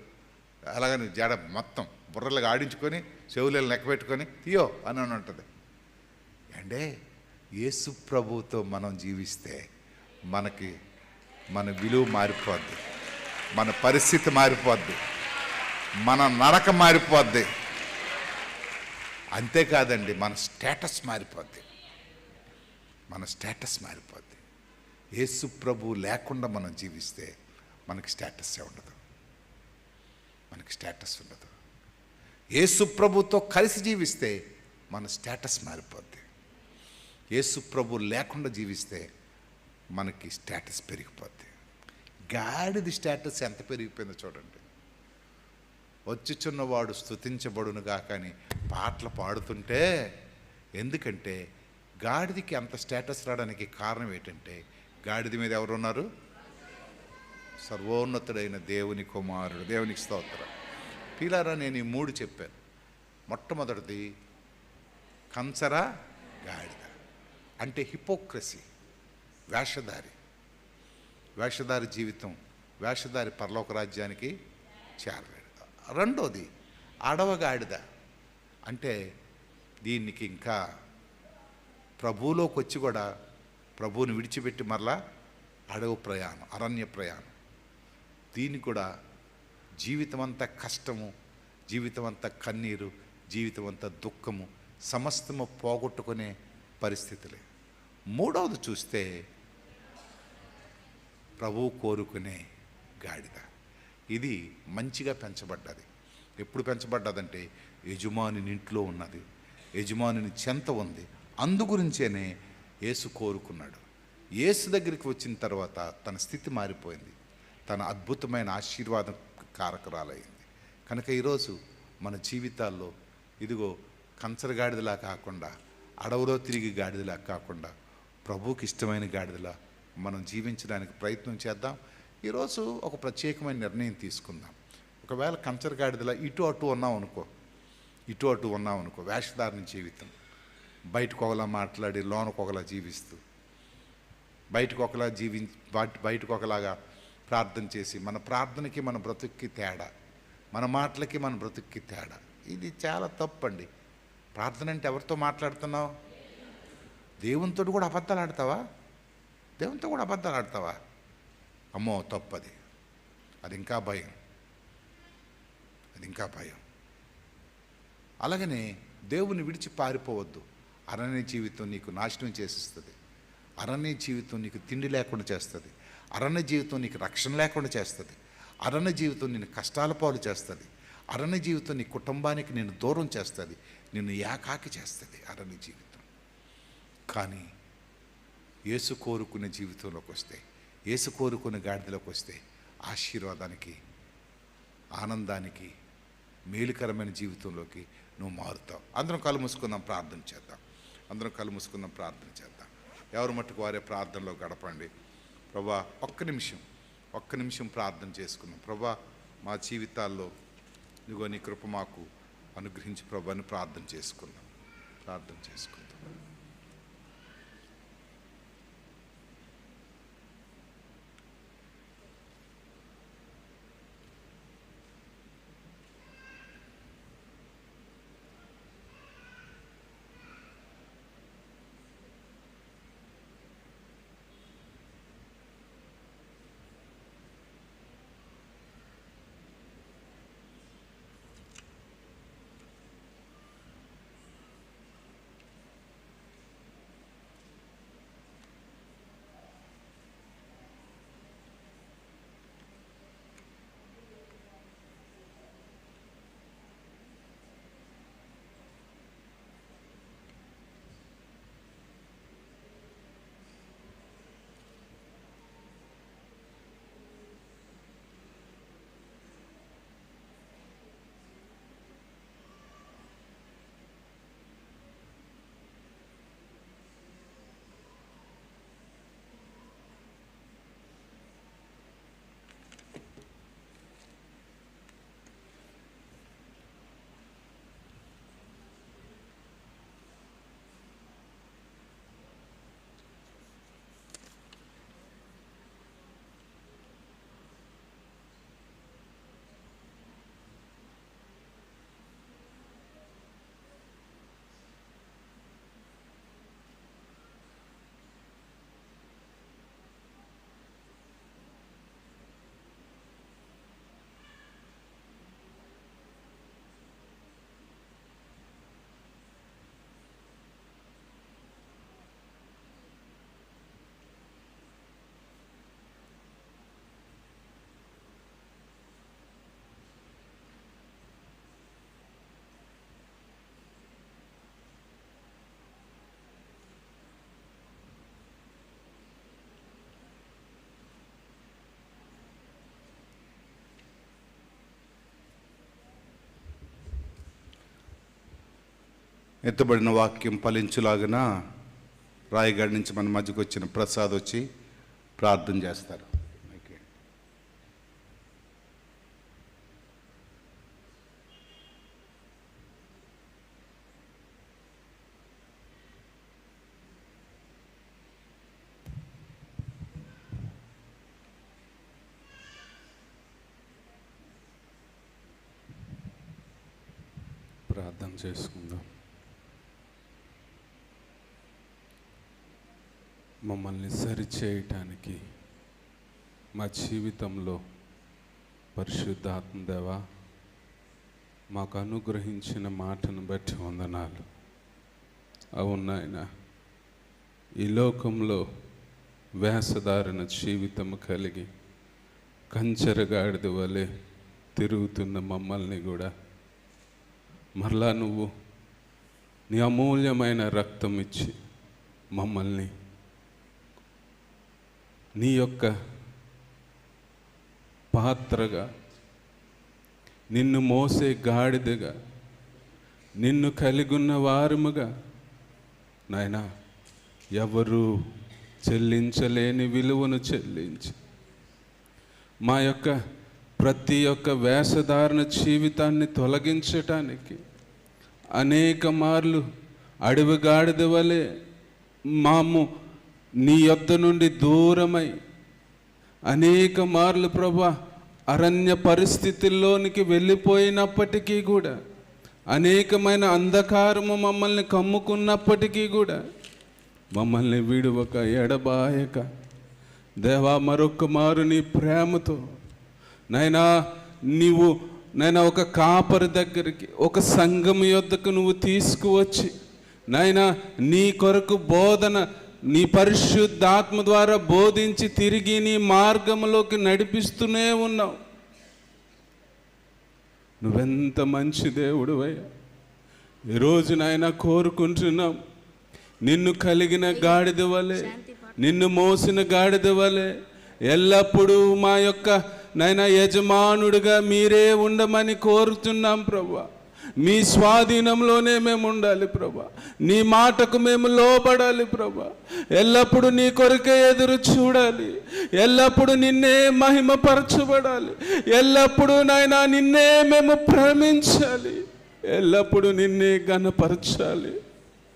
అలాగని జడ మొత్తం బుర్రలుగా ఆడించుకొని చెవులను లెక్క పెట్టుకొని తీయో అని ఉంటుంది. అంటే యేసు ప్రభువుతో మనం జీవిస్తే మనకి మన విలువ మారిపోద్ది, మన పరిస్థితి మారిపోద్ది, మన నరక మారిపోద్ది. అంతేకాదండి, మన స్టేటస్ మారిపోద్ది. మన స్టేటస్ మారిపోద్ది. యేసు ప్రభు లేకుండా మనం జీవిస్తే మనకి స్టేటస్సే ఉండదు, మనకి స్టేటస్ ఉండదు. యేసు ప్రభుతో కలిసి జీవిస్తే మన స్టేటస్ మారిపోద్ది. యేసు ప్రభు లేకుండా జీవిస్తే మనకి స్టేటస్ పెరిగిపోద్ది. గాడిది స్టేటస్ ఎంత పెరిగిపోయిందో చూడండి. వచ్చుచున్నవాడు స్తుతించబడునుగా కానీ పాటలు పాడుతుంటే, ఎందుకంటే గాడిదికి అంత స్టేటస్ రావడానికి కారణం ఏంటంటే, గాడిద మీద ఎవరున్నారు? సర్వోన్నతుడైన దేవుని కుమారుడు. దేవునికి స్తోత్రం. పీలారా, నేను ఈ 3 చెప్పాను. మొట్టమొదటిది కంచర గాడిద అంటే హిపోక్రసీ, వేషధారి జీవితం. వేషధారి పరలోక రాజ్యానికి చేరలేడు. రెండోది అడవ గాడిద అంటే దీనికి ఇంకా ప్రభువులోకి వచ్చి కూడా ప్రభువుని విడిచిపెట్టి మరలా అడవు ప్రయాణం, అరణ్య ప్రయాణం. దీనికి కూడా జీవితం అంతా కష్టము, జీవితం అంతా కన్నీరు, జీవితం అంతా దుఃఖము, సమస్తము పోగొట్టుకునే పరిస్థితులే. మూడవది చూస్తే ప్రభువు కోరుకునే గాడిద. ఇది మంచిగా పెంచబడ్డది. ఎప్పుడు పెంచబడ్డదంటే యజమాని ఇంట్లో ఉన్నది, యజమాని చెంత ఉంది. అందుగురించేనే యేసు కోరుకున్నాడు. యేసు దగ్గరికి వచ్చిన తర్వాత తన స్థితి మారిపోయింది, తన అద్భుతమైన ఆశీర్వాదం కారకురాలైంది. కనుక ఈరోజు మన జీవితాల్లో ఇదిగో కంచరగాడిదలా కాకుండా, అడవులో తిరిగి గాడిదలా కాకుండా, ప్రభువుకి ఇష్టమైన గాడిదలా మనం జీవించడానికి ప్రయత్నం చేద్దాం. ఈరోజు ఒక ప్రత్యేకమైన నిర్ణయం తీసుకుందాం. ఒకవేళ కంచరగాడిదలా ఇటు అటు ఉన్నాం అనుకో, వేషధారణ జీవితం, బయటకు ఒకలా మాట్లాడి లోనకు ఒకలా జీవిస్తూ, బయటకు ఒకలాగా ప్రార్థన చేసి, మన ప్రార్థనకి మన బ్రతుక్కి తేడా, మన మాటలకి మన బ్రతుక్కి తేడా. ఇది చాలా తప్పండి. ప్రార్థన అంటే ఎవరితో మాట్లాడుతున్నావు? దేవునితో కూడా అబద్ధాలు ఆడతావా? దేవునితో కూడా అబద్ధాలు ఆడతావా? అమ్మో, తప్పది. అది ఇంకా భయం. అలాగనే దేవుని విడిచి పారిపోవద్దు. అరణ్య జీవితం నీకు నాశనం చేసిస్తుంది. అరణ్య జీవితం నీకు తిండి లేకుండా చేస్తుంది. అరణ్య జీవితం నీకు రక్షణ లేకుండా చేస్తుంది. అరణ్య జీవితం నిన్ను కష్టాల పాలు చేస్తుంది. అరణ్య జీవితం నీ కుటుంబానికి నిన్ను దూరం చేస్తుంది, నిన్ను ఏకాకి చేస్తుంది అరణ్య జీవితం. కానీ యేసు కోరుకునే జీవితంలోకి వస్తే, యేసు కోరుకునే గాడిదలోకి వస్తే ఆశీర్వాదానికి, ఆనందానికి, మేలుకరమైన జీవితంలోకి నువ్వు మారుతావు. అందరం కళ్ళు మూసుకుందాం, ప్రార్థన చేద్దాం. ఎవరు మట్టుకు వారే ప్రార్థనలో గడపండి. ప్రభా, ఒక్క నిమిషం ప్రార్థన చేసుకుందాం. ప్రభా, మా జీవితాల్లో ఇదిగో నీ కృప మాకు అనుగ్రహించి ప్రభు అని ప్రార్థన చేసుకుందాం. ఎత్తబడిన వాక్యం ఫలించులాగిన రాయగఢ్ నుంచి మన మధ్యకు వచ్చిన ప్రసాద్ వచ్చి ప్రార్థన చేస్తారు. ప్రార్థన చేసుకుందాం. మమ్మల్ని సరిచేయటానికి మా జీవితంలో పరిశుద్ధాత్మ దేవా మాకు అనుగ్రహించిన మాటను బట్టి వందనాలు. అవును నాయన, ఈ లోకంలో వేషధారణ జీవితం కలిగి కంచెరగాడిద వలె తిరుగుతున్న మమ్మల్ని కూడా మరలా నువ్వు నీ అమూల్యమైన రక్తం ఇచ్చి మమ్మల్ని నీ యొక్క పాత్రగా, నిన్ను మోసే గాడిదగా, నిన్ను కలిగున్న వారముగా నాయనా ఎవరు చెల్లించలేని విలువను చెల్లించి మా యొక్క ప్రతి ఒక్క వేషధారణ జీవితాన్ని తొలగించటానికి అనేక మార్లు అడవి గాడిద వలె మాము నీ యొద్ద నుండి దూరమై అనేక మార్లు ప్రభా అరణ్య పరిస్థితుల్లోనికి వెళ్ళిపోయినప్పటికీ కూడా, అనేకమైన అంధకారము మమ్మల్ని కమ్ముకున్నప్పటికీ కూడా మమ్మల్ని విడువక ఎడబాయక దేవా మరొక మారు నీ ప్రేమతో నైనా నీవు నైనా ఒక కాపరి దగ్గరికి, ఒక సంఘం యొద్దకు నువ్వు తీసుకువచ్చి నైనా నీ కొరకు బోధన నీ పరిశుద్ధాత్మ ద్వారా బోధించి తిరిగి నీ మార్గంలోకి నడిపిస్తూనే ఉన్నావు. నువ్వెంత మంచి దేవుడు అయ్యా. ఈరోజు నాయన కోరుకుంటున్నాం, నిన్ను కలిగిన గాడిద వలె, నిన్ను మోసిన గాడిద వలె ఎల్లప్పుడూ మా యొక్క నైనా యజమానుడిగా మీరే ఉండమని కోరుతున్నాం ప్రభువా. మీ స్వాధీనంలోనే మేము ఉండాలి ప్రభా. నీ మాటకు మేము లోబడాలి ప్రభా. ఎల్లప్పుడూ నీ కొరకే ఎదురు చూడాలి. ఎల్లప్పుడూ నిన్నే మహిమపరచబడాలి. ఎల్లప్పుడూ నాయనా నిన్నే మేము ప్రేమించాలి. ఎల్లప్పుడూ నిన్నే ఘనపరచాలి.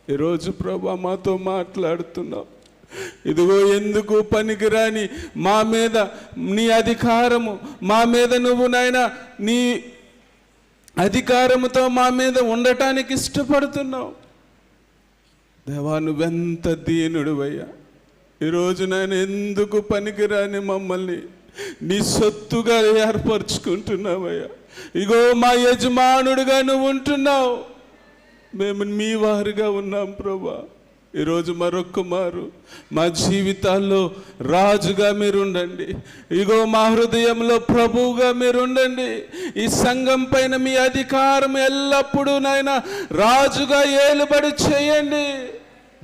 ఈరోజు ప్రభా మాతో మాట్లాడుతున్నావు. ఇదిగో ఎందుకు పనికిరాని మా మీద నీ అధికారము, మా మీద నువ్వు నాయనా నీ అధికారముతో మా మీద ఉండటానికి ఇష్టపడుతున్నావు. దేవా నువ్వెంత దీనుడివయ్యా. ఈరోజు నేను ఎందుకు పనికిరాని మమ్మల్ని నీ సొత్తుగా ఏర్పరచుకుంటున్నావయ్యా. ఇగో మా యజమానుడిగా నువ్వు ఉంటున్నావు, మేము మీ వారుగా ఉన్నాం ప్రభా. ఈరోజు మరొక్క మారు మా జీవితాల్లో రాజుగా మీరు ఉండండి. ఇగో మా హృదయంలో ప్రభువుగా మీరు ఉండండి. ఈ సంఘం పైన మీ అధికారం ఎల్లప్పుడూ నాయన రాజుగా ఏలుబడి చేయండి.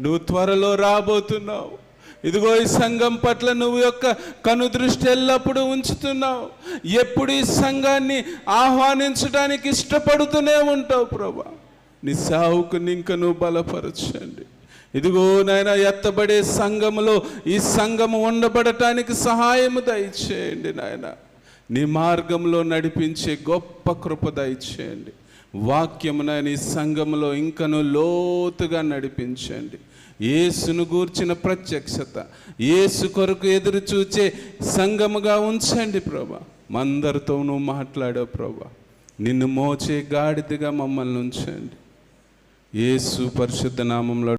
నువ్వు త్వరలో రాబోతున్నావు. ఇదిగో ఈ సంఘం పట్ల నువ్వు యొక్క కనుదృష్టి ఎల్లప్పుడూ ఉంచుతున్నావు. ఎప్పుడు ఈ సంఘాన్ని ఆహ్వానించడానికి ఇష్టపడుతూనే ఉంటావు ప్రభా. నీ సేవకుని ఇంకా నువ్వు బలపరచండి. ఇదిగో నాయన ఎత్తబడే సంఘములో ఈ సంఘము ఉండబడటానికి సహాయము దయచేయండి నాయన. నీ మార్గంలో నడిపించే గొప్ప కృప దయచేయండి. వాక్యము నాయన ఈ సంఘములో ఇంకను లోతుగా నడిపించండి. యేసును గూర్చిన ప్రత్యక్షత, యేసు కొరకు ఎదురు చూచే సంఘముగా ఉంచండి ప్రభా. మందరితో నువ్వు మాట్లాడావు ప్రభా. నిన్ను మోచే గాడిదగా మమ్మల్ని ఉంచండి. యేసు పరిశుద్ధ నామంలో